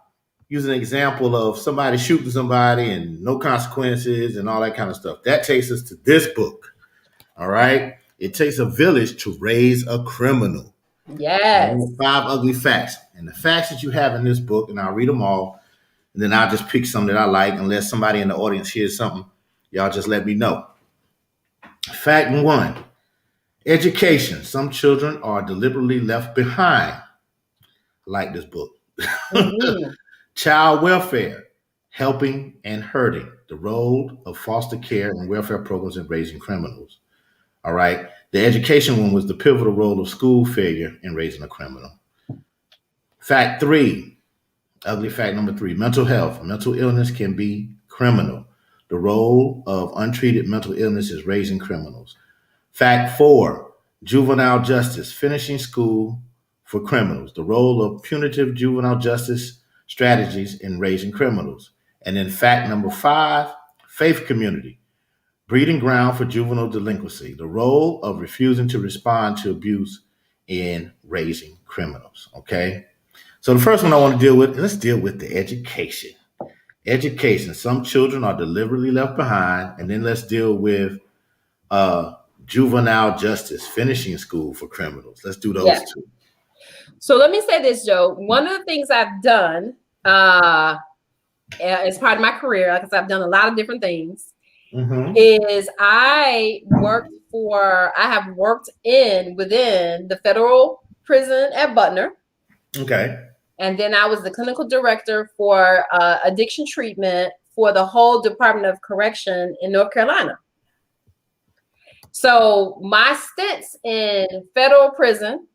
using an example of somebody shooting somebody and no consequences and all that kind of stuff. That takes us to this book. All right. It takes a village to raise a criminal. Yes. 5 ugly facts. And the facts that you have in this book, and I'll read them all, and then I'll just pick some that I like. Unless somebody in the audience hears something, y'all just let me know. Fact 1, education. Some children are deliberately left behind. I like this book. Mm-hmm. Child welfare, helping and hurting. The role of foster care and welfare programs in raising criminals. All right. The education one was the pivotal role of school failure in raising a criminal. Fact 3, ugly fact number 3, mental health. Mental illness can be criminal. The role of untreated mental illness is raising criminals. Fact 4, juvenile justice, finishing school for criminals. The role of punitive juvenile justice strategies in raising criminals. And then fact number 5, faith community, breeding ground for juvenile delinquency. The role of refusing to respond to abuse in raising criminals. Okay. So the first one I want to deal with, let's deal with the education. Education. Some children are deliberately left behind. And then let's deal with juvenile justice, finishing school for criminals. Let's do those two. So let me say this, Joe. One of the things I've done as part of my career, like I said, I've done a lot of different things, is I have worked within the federal prison at Butner. Okay. And then I was the clinical director for addiction treatment for the whole Department of Correction in North Carolina. So my stints in federal prison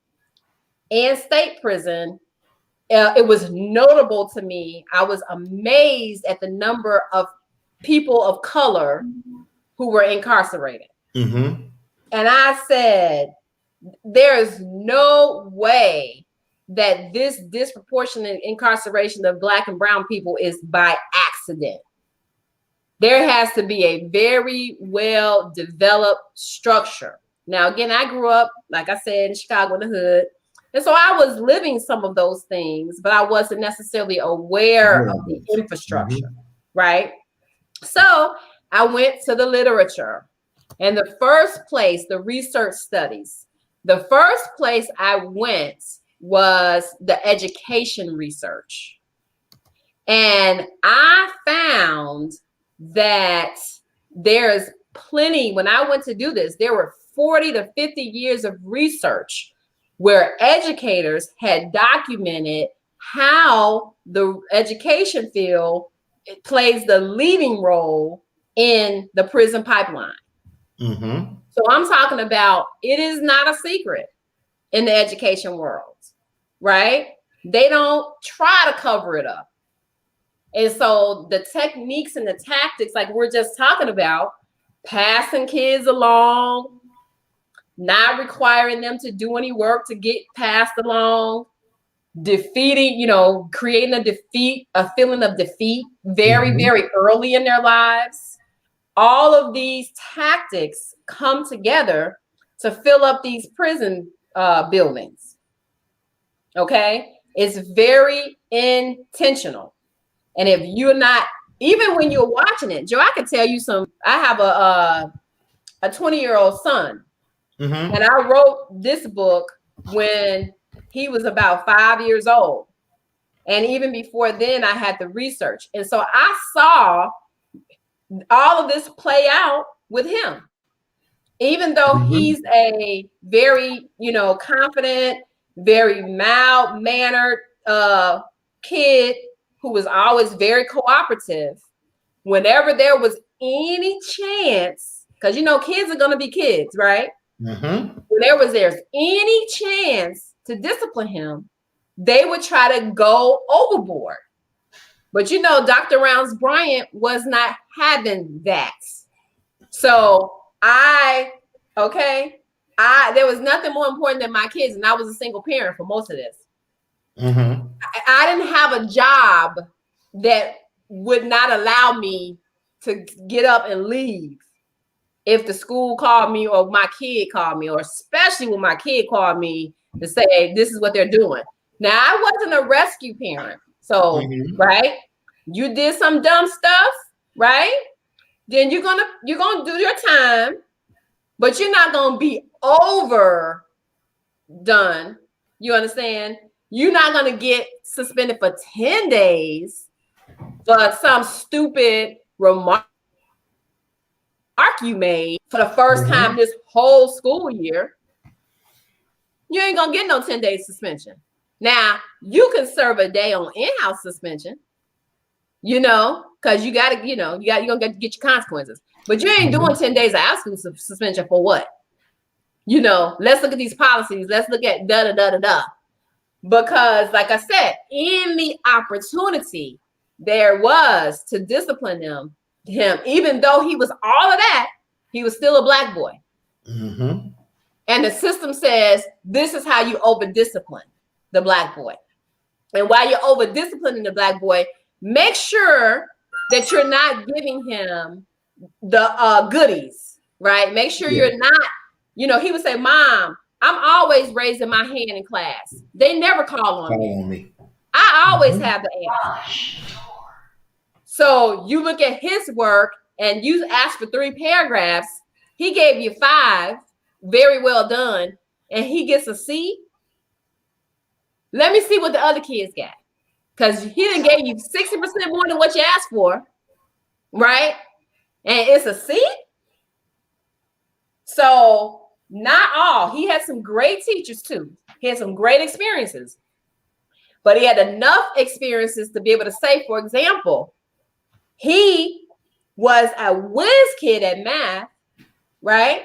and state prison, it was notable to me. I was amazed at the number of people of color who were incarcerated. Mm-hmm. And I said, there is no way that this disproportionate incarceration of Black and brown people is by accident. There has to be a very well-developed structure. Now, again, I grew up, like I said, in Chicago in the hood. And so I was living some of those things, but I wasn't necessarily aware of the infrastructure, right? So I went to the literature. And the first place, the research studies, the first place I went was the education research. And I found that there's plenty, when I went to do this, there were 40 to 50 years of research where educators had documented how the education field plays the leading role in the prison pipeline. Mm-hmm. So I'm talking about, it is not a secret in the education world, right? They don't try to cover it up. And so the techniques and the tactics, like we're just talking about, passing kids along, not requiring them to do any work to get passed along, defeating, creating a feeling of defeat very, very early in their lives. All of these tactics come together to fill up these prison buildings. Okay? It's very intentional. And if you're not, even when you're watching it, Joe, I can tell you I have a 20-year-old son. Mm-hmm. And I wrote this book when he was about 5 years old. And even before then, I had the research. And so I saw all of this play out with him. Even though he's a very, confident, very mild-mannered kid who was always very cooperative, whenever there was any chance, because kids are going to be kids, right? Mm-hmm. Whenever there's any chance to discipline him, they would try to go overboard. But Dr. Rounds-Bryant was not having that. So there was nothing more important than my kids, and I was a single parent for most of this. Mm-hmm. I didn't have a job that would not allow me to get up and leave if the school called me or my kid called me, or especially when my kid called me to say, hey, this is what they're doing. Now, I wasn't a rescue parent. So, right, you did some dumb stuff, right? Then you're gonna do your time, but you're not gonna be overdone. You understand? You're not gonna get suspended for 10 days for some stupid remark you made for the first time this whole school year. You ain't gonna get no 10 days suspension. Now, you can serve a day on in-house suspension, because you're gonna get your consequences. But you ain't doing 10 days of out-school suspension for what? Let's look at these policies. Let's look at da-da-da-da-da. Because, like I said, any opportunity there was to discipline him, even though he was all of that, he was still a Black boy. Mm-hmm. And the system says, this is how you over-discipline the Black boy. And while you're over-disciplining the Black boy, make sure that you're not giving him the goodies, right? Make sure you're not, he would say, Mom, I'm always raising my hand in class. They never call on me. I always have the answer. So you look at his work and you ask for 3 paragraphs. He gave you 5. Very well done. And he gets a C. Let me see what the other kids got. Because he done gave you 60% more than what you asked for. Right? And it's a C. So not all. He had some great teachers too. He had some great experiences. But he had enough experiences to be able to say, for example, he was a whiz kid at math, right?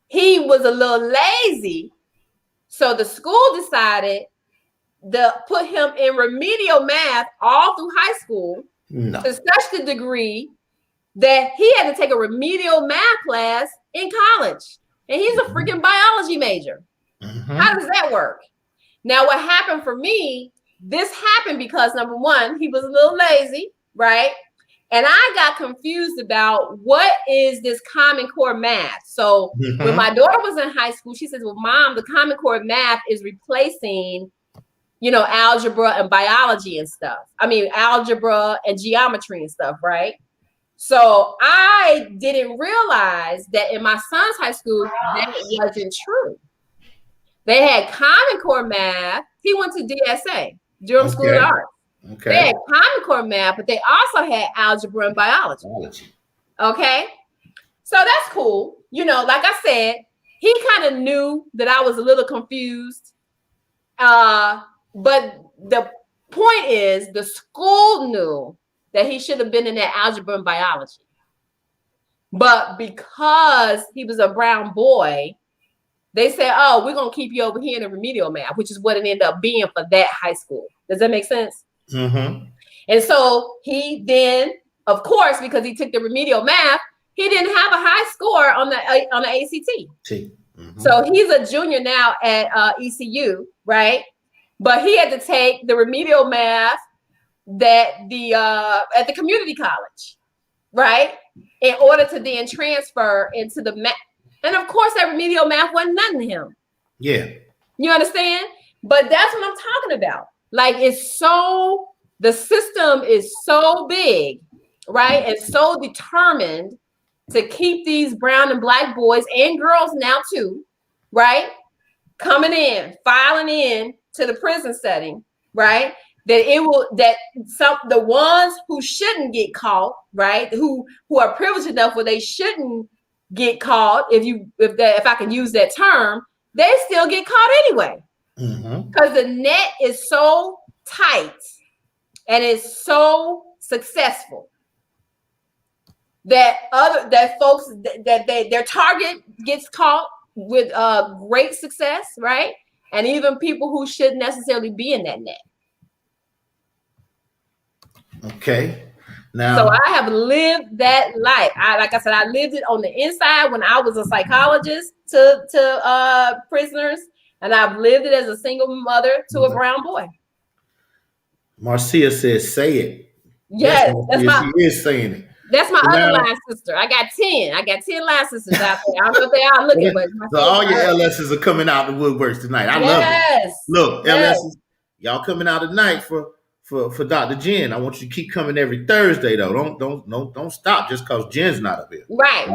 He was a little lazy. So the school decided to put him in remedial math all through high school to such a degree that he had to take a remedial math class in college. And he's a freaking biology major. How does that work? Now, what happened for me, this happened because, number one, he was a little lazy, right? And I got confused about what is this Common Core math. So when my daughter was in high school, she says, well, Mom, the Common Core math is replacing, algebra and biology and stuff. I mean, algebra and geometry and stuff, right? So I didn't realize that in my son's high school, that wasn't true. They had Common Core math. He went to DSA, Durham School of Arts. Okay. They had Common Core math, but they also had algebra and biology. Okay. So that's cool. You know, like I said, he kind of knew that I was a little confused. But the point is, the school knew that he should have been in that algebra and biology. But because he was a brown boy, they said, oh, we're going to keep you over here in the remedial math, which is what it ended up being for that high school. Does that make sense? Mm-hmm. And so he then, of course, because he took the remedial math, he didn't have a high score on the ACT. Mm-hmm. So he's a junior now at ECU, right? But he had to take the remedial math that at the community college, right? In order to then transfer into the math. And of course, that remedial math wasn't nothing to him. Yeah. You understand? But that's what I'm talking about. Like, the system is so big, right? And so determined to keep these brown and black boys and girls now too, right? Coming in, filing in to the prison setting, right? That the ones who shouldn't get caught, right? Who are privileged enough where they shouldn't get caught, if I can use that term, they still get caught anyway. Because the net is so tight and it's so successful that folks that their target gets caught with great success, right? And even people who shouldn't necessarily be in that net. Okay. Now, so I have lived that life. Like I said, I lived it on the inside when I was a psychologist to prisoners, and I've lived it as a single mother to a brown boy. Marcia says, "Say it." Yes, she is saying it. That's my other line sister. I got 10. I got 10 line sisters out there. I don't know if they are looking, but so all your LSs are coming out the woodworks tonight. I love it. Look, LSs, y'all coming out tonight for Dr. Jen. I want you to keep coming every Thursday though. Don't stop just because Jen's not up here. Right.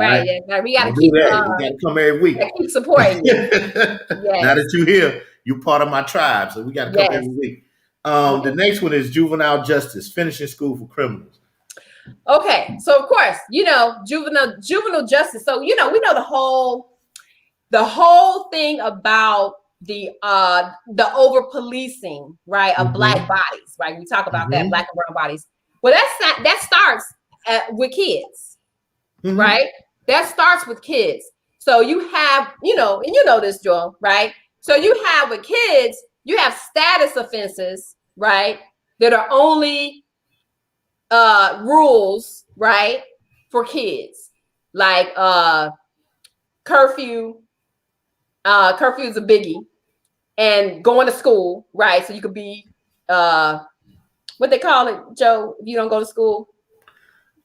Yeah, we gotta keep that. You gotta come every week. Keep supporting you. Now that you're here, you're part of my tribe, so we gotta come every week. The next one is juvenile justice, finishing school for criminals. Okay, so of course, juvenile justice. So we know the whole thing about the over policing, right, of black bodies, right? We talk about that, black and brown bodies. Well, that starts with kids, right? That starts with kids. So you have, and this, Joel, right? So you have with kids, you have status offenses, right, that are only rules, right, for kids, like curfew. Curfew is a biggie, and going to school, right? So you could be what they call it, Joe, if you don't go to school.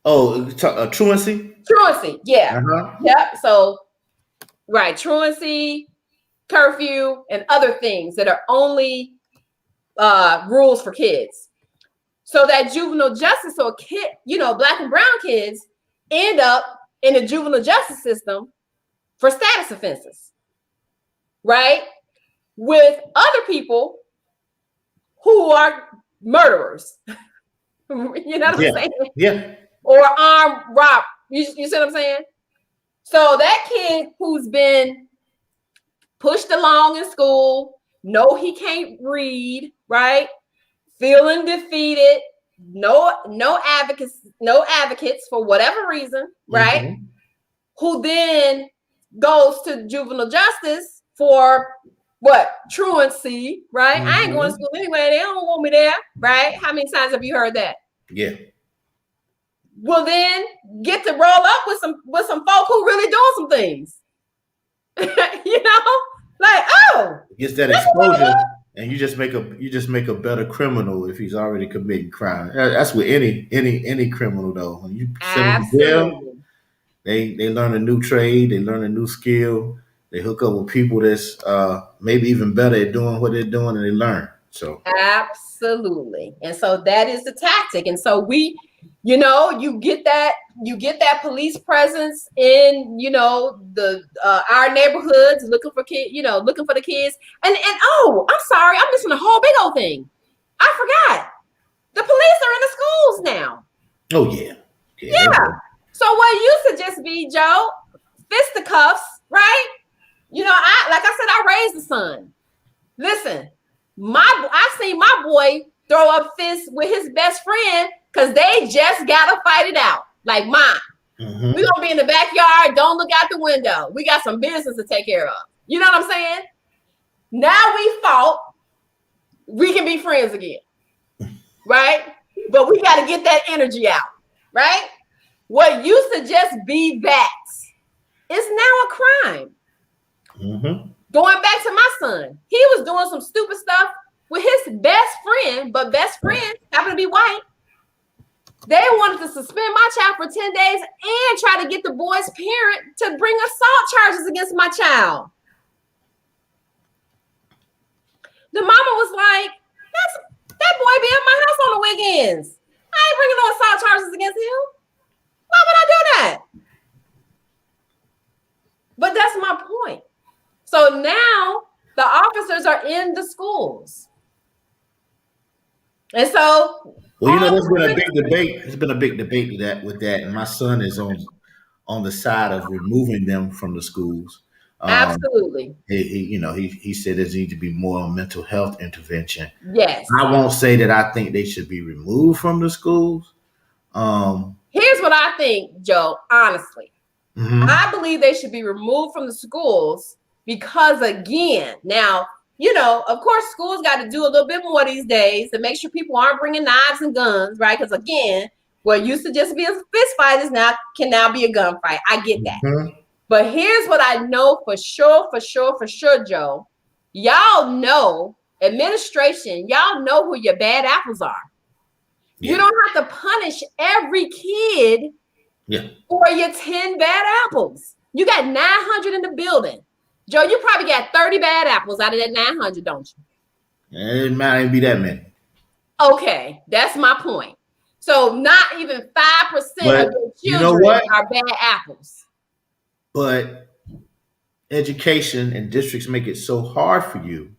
Oh, truancy. Truancy, yeah, yeah. So right, truancy, curfew, and other things that are only rules for kids. So that juvenile justice, so a kid, black and brown kids end up in the juvenile justice system for status offenses, right? With other people who are murderers. You know what I'm saying? Yeah. Or armed robbery. You see what I'm saying? So that kid who's been pushed along in school, know he can't read, right? Feeling defeated, no advocates for whatever reason, right? Who then goes to juvenile justice for what? Truancy, right? I ain't going to school anyway. They don't want me there, right? How many times have you heard that? Yeah. Will then get to roll up with some folk who really doing some things. Like, oh, gets that exposure. And you just make a better criminal if he's already committing crime. That's with any criminal though. When you send them to jail, they learn a new trade, they learn a new skill, they hook up with people that's maybe even better at doing what they're doing, and they learn. So absolutely, and so that is the tactic. And so you get that police presence in our neighborhoods, looking for the kids. And oh, I'm sorry, I'm missing a whole big old thing. I forgot. The police are in the schools now. Oh yeah. Yeah. So what used to just be, Joe, fisticuffs, right? You know, like I said, I raised a son. Listen, I seen my boy throw up fists with his best friend because they just gotta fight it out. Like, Mom, we gonna be in the backyard. Don't look out the window. We got some business to take care of. You know what I'm saying? Now we fought. We can be friends again, right? But we got to get that energy out, right? What used to just be that is now a crime. Going back to my son, he was doing some stupid stuff with his best friend, but best friend happened to be white. They wanted to suspend my child for 10 days and try to get the boy's parent to bring assault charges against my child. The mama was like, that boy be at my house on the weekends. I ain't bringing no assault charges against him. Why would I do that? But that's my point. So now the officers are in the schools. And so, well, you know, there's been a big debate. There's been a big debate with that, and my son is on the side of removing them from the schools. Absolutely. He said there needs to be more mental health intervention. Yes. I won't say that I think they should be removed from the schools. Here's what I think, Joe, honestly. I believe they should be removed from the schools because, again, now, you know, of course, schools got to do a little bit more these days to make sure people aren't bringing knives and guns, right? Because, again, what used to just be a fist fight can now be a gunfight. I get that. But here's what I know for sure, Joe. Y'all know, administration, y'all know who your bad apples are. Yeah. You don't have to punish every kid for your 10 bad apples. You got 900 in the building. Joe, you probably got 30 bad apples out of that 900, don't you? It might even be that many. Okay, that's my point. So not even 5% of your children are bad apples. But education and districts make it so hard for you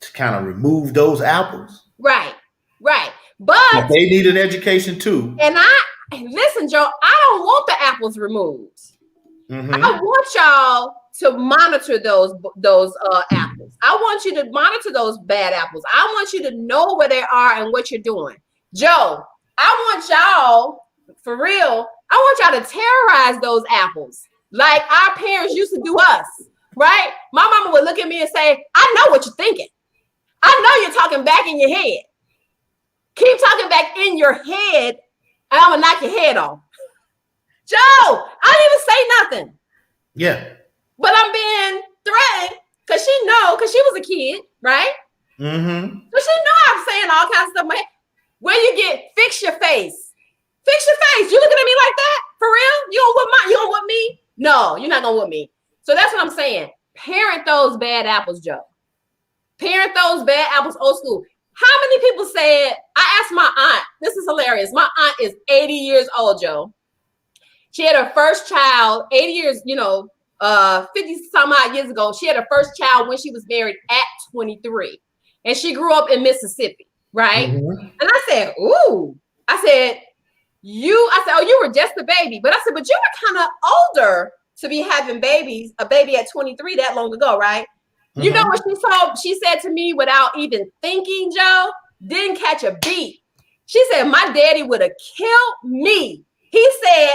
to kind of remove those apples. Right. But they need an education too. And listen, Joe, I don't want the apples removed. I want y'all to monitor those apples. I want you to monitor those bad apples. I want you to know where they are and what you're doing. Joe, I want y'all, for real, I want y'all to terrorize those apples like our parents used to do us, right? My mama would look at me and say, I know what you're thinking. I know you're talking back in your head. Keep talking back in your head, and I'm going to knock your head off. Joe, I didn't even say nothing. Yeah. But I'm being threatened because she was a kid, right? So she know I'm saying all kinds of stuff. Where you get, fix your face. Fix your face. You looking at me like that? For real? You gonna whoop me? No, you're not gonna whoop me. So that's what I'm saying. Parent those bad apples, Joe. Parent those bad apples old school. How many people said, I asked my aunt, this is hilarious. My aunt is 80 years old, Joe. She had her first child, 80 years, 50 some odd years ago. She had her first child when she was married at 23. And she grew up in Mississippi, right? And I said, ooh. I said, you were just a baby. But I said, but you were kind of older to be having a baby at 23 that long ago, right? You know what she said to me without even thinking, Joe? Didn't catch a beat. She said, my daddy would have killed me. He said,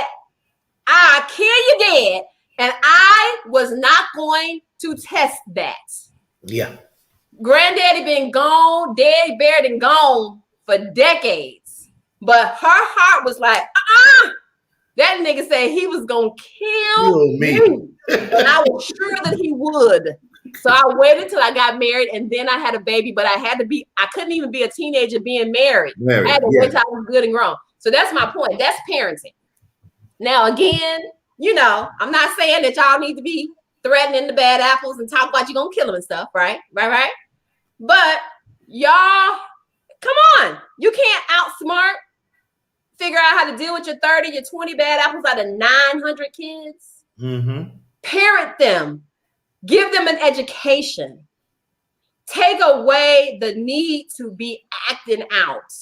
I'll kill you dead. And I was not going to test that. Yeah. Granddaddy been gone, daddy buried and gone for decades. But her heart was like, that nigga said he was going to kill me. And I was sure that he would. So I waited till I got married and then I had a baby, but I couldn't even be a teenager being married. I had to wait till I was good and grown. So that's my point. That's parenting. Now, again, I'm not saying that y'all need to be threatening the bad apples and talk about you're going to kill them and stuff, right? Right. But y'all, come on. You can't outsmart, figure out how to deal with your 30, your 20 bad apples out of 900 kids. Parent them. Give them an education. take away the need to be acting out.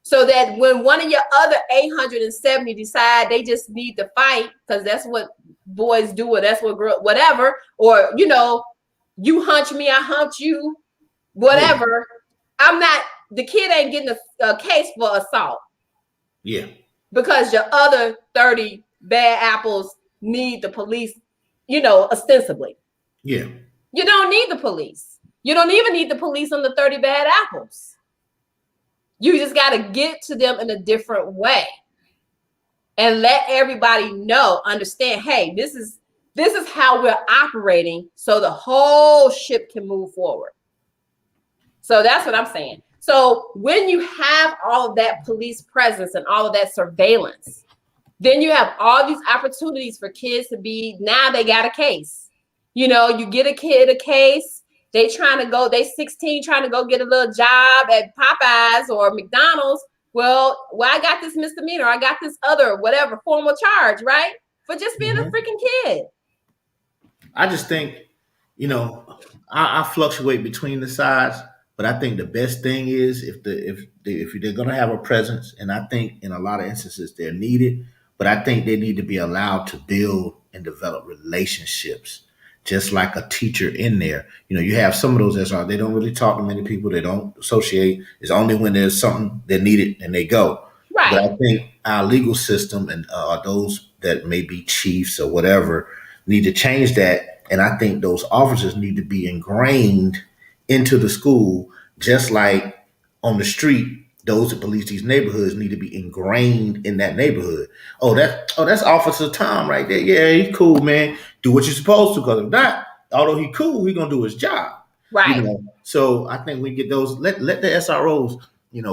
So that when one of your other 870 decide they just need to fight, because that's what boys do, or that's what girls, whatever, or you hunch me, I hunch you, whatever. The kid ain't getting a case for assault. Yeah. Because your other 30 bad apples need the police, ostensibly. Yeah. You don't need the police. You don't even need the police on the 30 bad apples. You just got to get to them in a different way and let everybody understand, hey, this is how we're operating so the whole ship can move forward. So that's what I'm saying. So when you have all of that police presence and all of that surveillance, then you have all these opportunities for kids to now they got a case. You get a kid a case. They 16 trying to go get a little job at Popeyes or McDonald's. Well, I got this misdemeanor. I got this other, whatever, formal charge, right? For just being a freaking kid. I just think, I fluctuate between the sides, but I think the best thing is if they're going to have a presence, and I think in a lot of instances they're needed, but I think they need to be allowed to build and develop relationships. Just like a teacher in there. You have some of those they don't really talk to many people. They don't associate. It's only when there's something they need it and they go. Right. But I think our legal system and those that may be chiefs or whatever need to change that. And I think those officers need to be ingrained into the school, just like on the street. Those that police these neighborhoods need to be ingrained in that neighborhood. That's Officer Tom right there. Yeah, he's cool, man. Do what you're supposed to, because if not, although he's cool, he's gonna do his job. Right. So I think we get those. Let the SROs,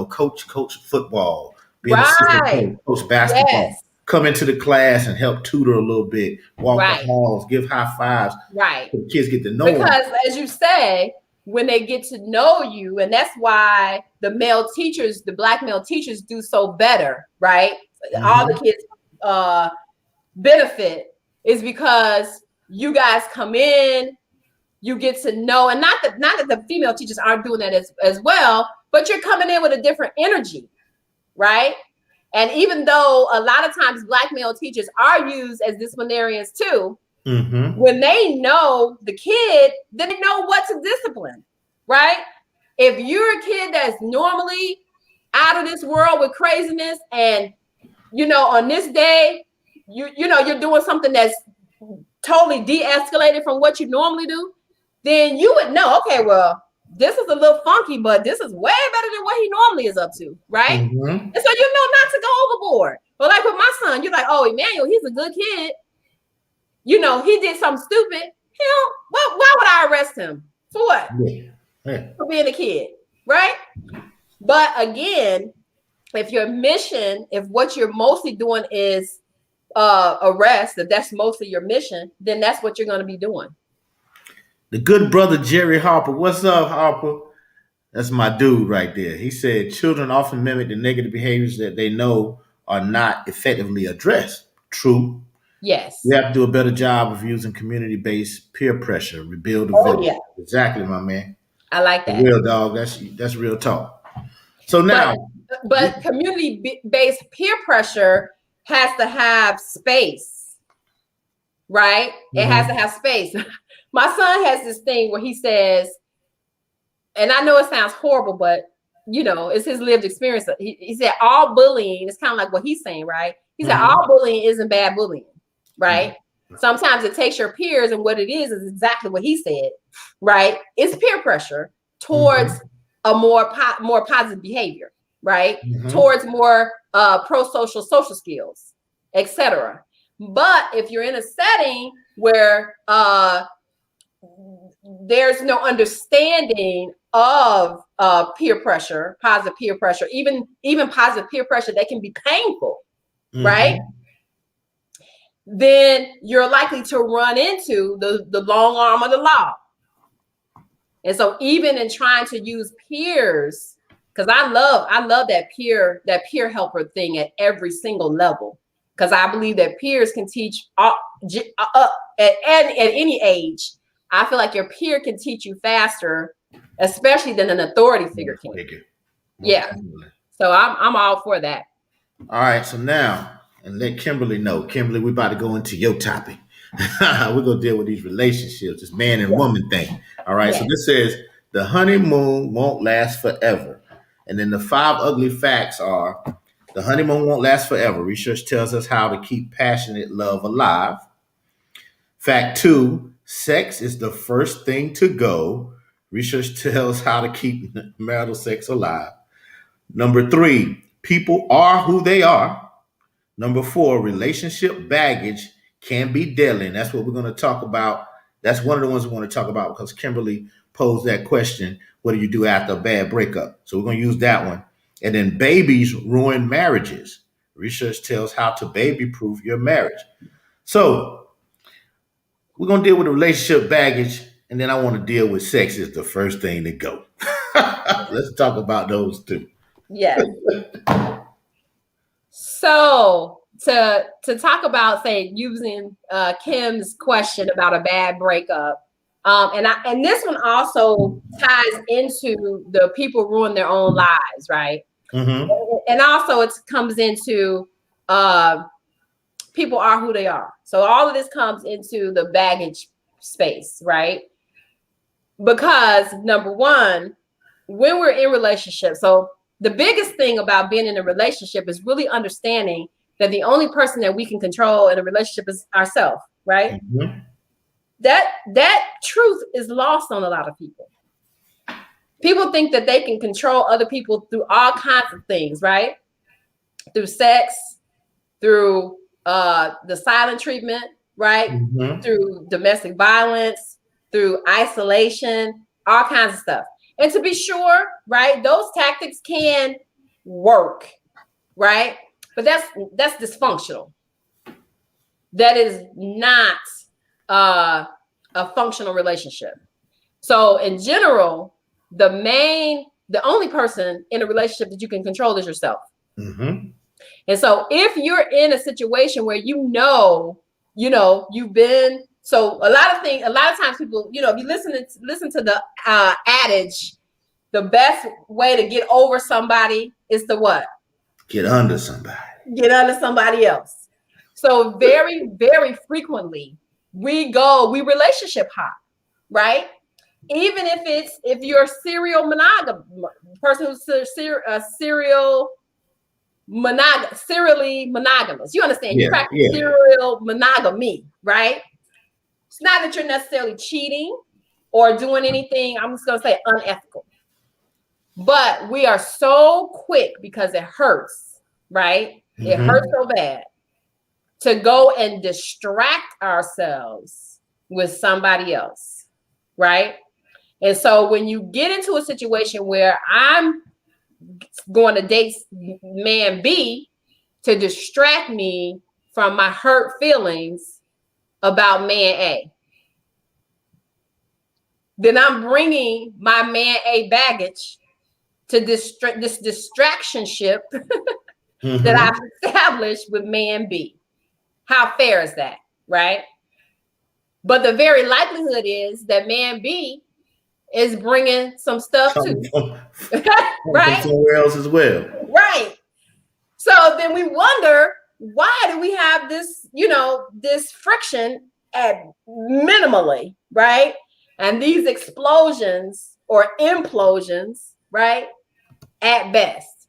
coach football, be an right. assistant coach basketball, come into the class and help tutor a little bit, walk the halls, give high fives. Right. So the kids get to know because them. As you say, when they get to know you, and that's why the black male teachers do so better, right? All the kids benefit is because you guys come in, you get to know, and not that the female teachers aren't doing that as well, but you're coming in with a different energy, right? And even though a lot of times black male teachers are used as disciplinarians too, when they know the kid, then they know what to discipline, right? If you're a kid that's normally out of this world with craziness, and on this day, you're doing something that's totally de-escalated from what you normally do, then you would know, okay, well, this is a little funky, but this is way better than what he normally is up to, right? And so not to go overboard. But like with my son, you're like, oh, Emmanuel, he's a good kid. He did something stupid. Why would I arrest him? For what? For being a kid, right? But again, if what you're mostly doing is arrest, if that's mostly your mission, then that's what you're going to be doing. The good brother Jerry Harper. What's up, Harper? That's my dude right there. He said children often mimic the negative behaviors that they know are not effectively addressed. True. Yes. We have to do a better job of using community-based peer pressure, rebuild the village. Yeah. Exactly, my man. I like that. Real dog. That's real talk. So now, but community-based peer pressure has to have space, right? It has to have space. My son has this thing where he says, and I know it sounds horrible, but it's his lived experience. He said all bullying is kind of like what he's saying, right? He said all bullying isn't bad bullying, right? Sometimes it takes your peers, and what it is exactly what he said, right? It's peer pressure towards a more positive behavior, right? Towards more pro-social social skills, etc. But if you're in a setting where there's no understanding of peer pressure, positive peer pressure, even positive peer pressure that can be painful, right? Then you're likely to run into the long arm of the law. And so even in trying to use peers, because I love that peer helper thing at every single level, because I believe that peers can teach at any age. I feel like your peer can teach you faster especially than an authority figure can. Yeah. So I'm all for that. All right. So now, and let Kimberly know. Kimberly, we're about to go into your topic. We're going to deal with these relationships, this man and woman thing. All right. So this says the honeymoon won't last forever. And then the 5 ugly facts are the honeymoon won't last forever. Research tells us how to keep passionate love alive. Fact 2, sex is the first thing to go. Research tells how to keep marital sex alive. Number 3, people are who they are. Number 4, relationship baggage can be deadly. And that's what we're going to talk about. That's one of the ones we want to talk about because Kimberly posed that question. What do you do after a bad breakup? So we're going to use that one. And then babies ruin marriages. Research tells how to baby-proof your marriage. So we're going to deal with the relationship baggage. And then I want to deal with sex is the first thing to go. Let's talk about those two. Yes. So to talk about, say, using Kim's question about a bad breakup, and this one also ties into the people ruin their own lives, right? Mm-hmm. And also it comes into people are who they are. So all of this comes into the baggage space, right? Because number one, when we're in relationships, so the biggest thing about being in a relationship is really understanding that the only person that we can control in a relationship is ourselves, right? Mm-hmm. That truth is lost on a lot of people. People think that they can control other people through all kinds of things, right? Through sex, through the silent treatment, right? Mm-hmm. Through domestic violence, through isolation, all kinds of stuff. And to be sure, right, those tactics can work, right? But that's dysfunctional. That is not a functional relationship. So in general, the only person in a relationship that you can control is yourself. Mm-hmm. And so if you're in a situation where you've been, so a lot of times people, if you listen to the adage, the best way to get over somebody is to what? Get under somebody. Get under somebody else. So very, very frequently we relationship hop, right? Even if you're a serial monogam person who's serially monogamous. You understand? You practice serial monogamy, right? It's not that you're necessarily cheating or doing anything, I'm just going to say unethical. But we are so quick because it hurts, right? Mm-hmm. It hurts so bad to go and distract ourselves with somebody else, right? And so when you get into a situation where I'm going to date man B to distract me from my hurt feelings about man A, then I'm bringing my man A baggage to this distraction ship mm-hmm. that I've established with man B. How fair is that, right? But the very likelihood is that man B is bringing some stuff too, right? Somewhere else as well, right? So then we wonder, why do we have this, this friction at minimally, right? And these explosions or implosions, right, at best,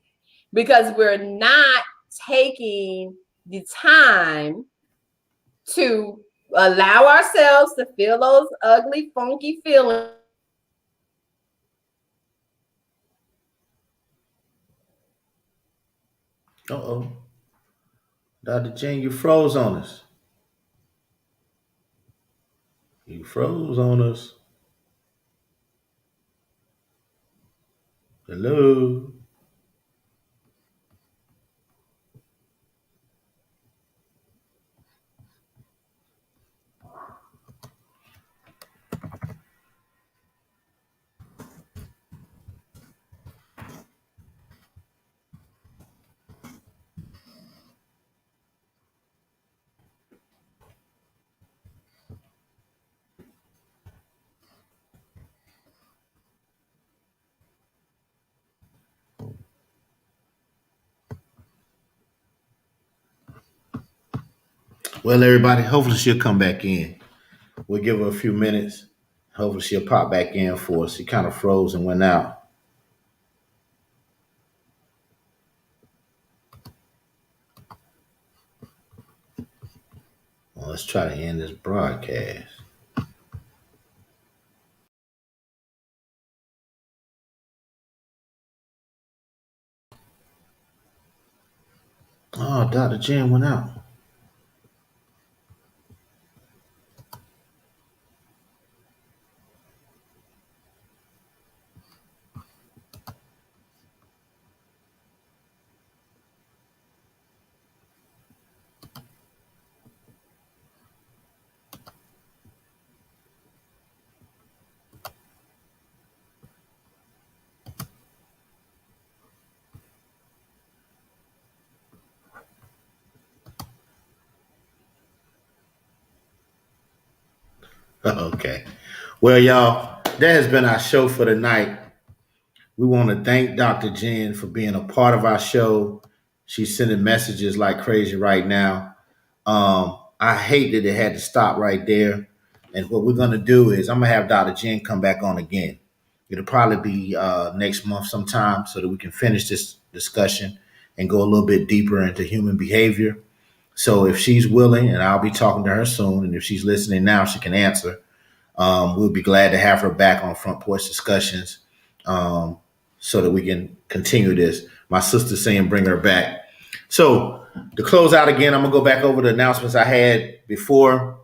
because we're not taking the time to allow ourselves to feel those ugly, funky feelings. Uh-oh. Dr. Jane, you froze on us. You froze on us. Hello. Well, everybody, hopefully she'll come back in. We'll give her a few minutes. Hopefully she'll pop back in for us. She kind of froze and went out. Well, let's try to end this broadcast. Oh, Dr. Jen went out. Okay. Well, y'all, that has been our show for tonight. We want to thank Dr. Jen for being a part of our show. She's sending messages like crazy right now. I hate that it had to stop right there. And what we're going to do is I'm going to have Dr. Jen come back on again. It'll probably be next month sometime so that we can finish this discussion and go a little bit deeper into human behavior. So if she's willing, and I'll be talking to her soon, and if she's listening now, she can answer. We'll be glad to have her back on Front Porch Discussions um, so that we can continue this. My sister's saying bring her back. So to close out again, I'm going to go back over the announcements I had before.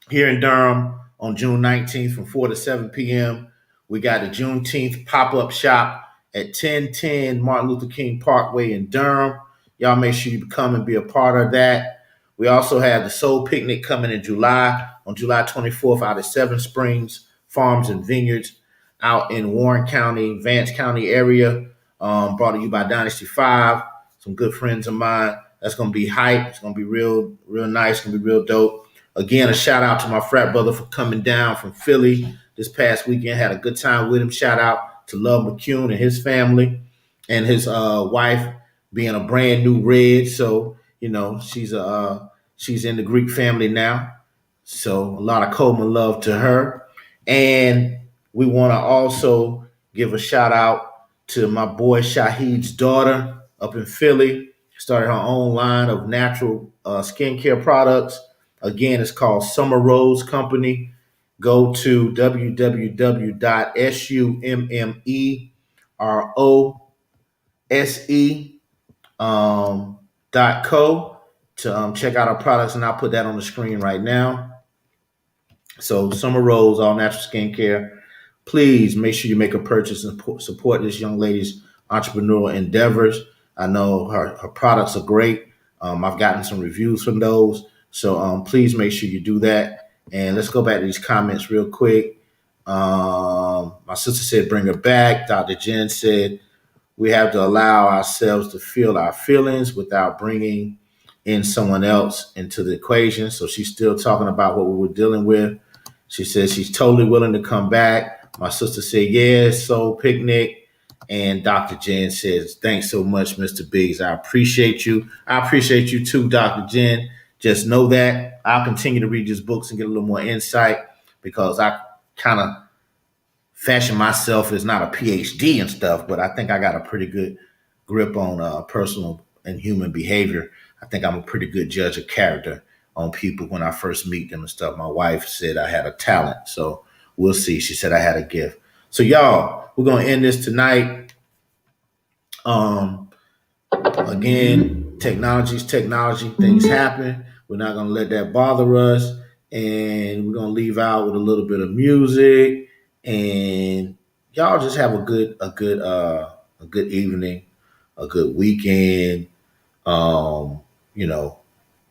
Here in Durham on June 19th from 4 to 7 p.m., we got the Juneteenth pop-up shop at 1010 Martin Luther King Parkway in Durham. Y'all make sure you come and be a part of that. We also have the Soul Picnic coming in July, on July 24th out at Seven Springs Farms and Vineyards out in Warren County, Vance County area, brought to you by Dynasty 5, some good friends of mine. That's going to be hype. It's going to be real nice. It's going to be real dope. Again, a shout out to my frat brother for coming down from Philly this past weekend. Had a good time with him. Shout out to Love McCune and his family and his wife being a brand new red. So, you know, she's in the Greek family now. So a lot of Coleman love to her. And we want to also give a shout out to my boy Shahid's daughter up in Philly. Started her own line of natural skincare products. Again, it's called Summer Rose Company. Go to www.summerose.co to check out our products, and I'll put that on the screen right now. So Summer Rose, all natural skincare. Please make sure you make a purchase and support this young lady's entrepreneurial endeavors. I know her products are great. I've gotten some reviews from those. So please make sure you do that. And let's go back to these comments real quick. My sister said, bring her back. Dr. Jen said, we have to allow ourselves to feel our feelings without bringing in someone else into the equation. So she's still talking about what we were dealing with. She says she's totally willing to come back. My sister said, yes, Soul Picnic. And Dr. Jen says, thanks so much, Mr. Biggs. I appreciate you. I appreciate you too, Dr. Jen. Just know that I'll continue to read these books and get a little more insight because I kind of fashion myself as not a PhD and stuff, but I think I got a pretty good grip on personal and human behavior. I think I'm a pretty good judge of character on people when I first meet them and stuff. My wife said I had a talent, so we'll see. She said I had a gift. So y'all, we're gonna end this tonight. Again, technology's technology. Things happen. We're not gonna let that bother us, and we're gonna leave out with a little bit of music. And y'all just have a good evening, a good weekend. You know,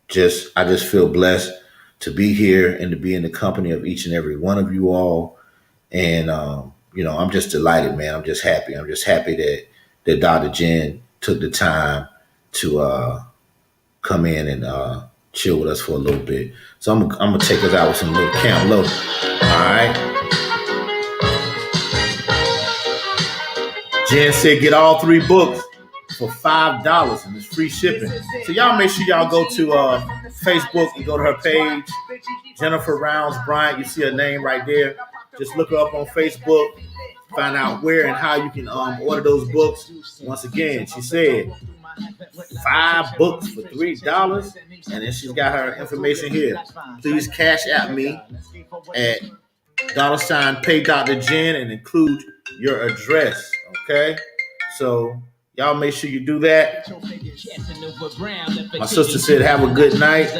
I just feel blessed to be here and to be in the company of each and every one of you all. And I'm just delighted, man. I'm just happy. I'm just happy that Dr. Jen took the time to come in and chill with us for a little bit. So I'm gonna take us out with some little Camp Low. All right. Jen said, get all 3 books. for $5 and it's free shipping. So y'all make sure y'all go to Facebook and go to her page, Jennifer Rounds-Bryant. You see her name right there. Just look her up on Facebook. Find out where and how you can order those books. Once again, she said 5 books for $3, and then she's got her information here. Please cash at me at $pay Dr. Jen and include your address. Okay, so y'all make sure you do that. My sister said, have a good night.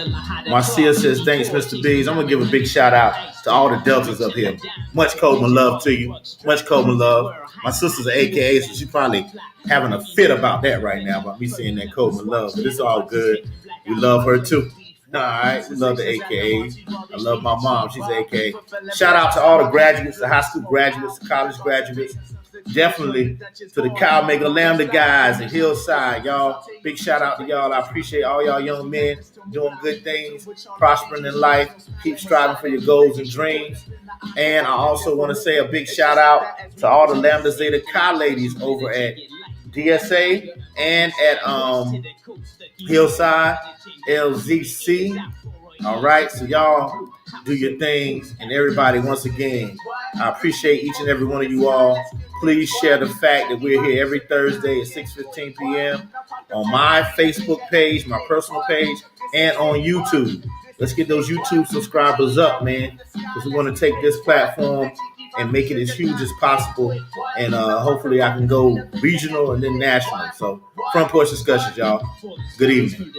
Marcia says, thanks, Mr. Biggs. I'm going to give a big shout out to all the Deltas up here. Much Coleman love to you. Much Coleman love. My sister's an AKA, so she's probably having a fit about that right now, about me saying that Coleman love. But it's all good. We love her too. All right, we love the AKAs. I love my mom. She's an AKA. Shout out to all the graduates, the high school graduates, the college graduates. Definitely to the Cow Maker Lambda guys at Hillside, y'all. Big shout out to y'all. I appreciate all y'all young men doing good things, prospering in life. Keep striving for your goals and dreams. And I also want to say a big shout out to all the Lambda Zeta Chi ladies over at DSA and at Hillside LZC. All right, so y'all do your things, and everybody, once again, I appreciate each and every one of you all. Please share the fact that we're here every Thursday at 6:15 p.m. on my Facebook page, my personal page, and on YouTube. Let's get those YouTube subscribers up, man, because we want to take this platform and make it as huge as possible. And hopefully I can go regional and then national. So Front Porch Discussions, y'all. Good evening.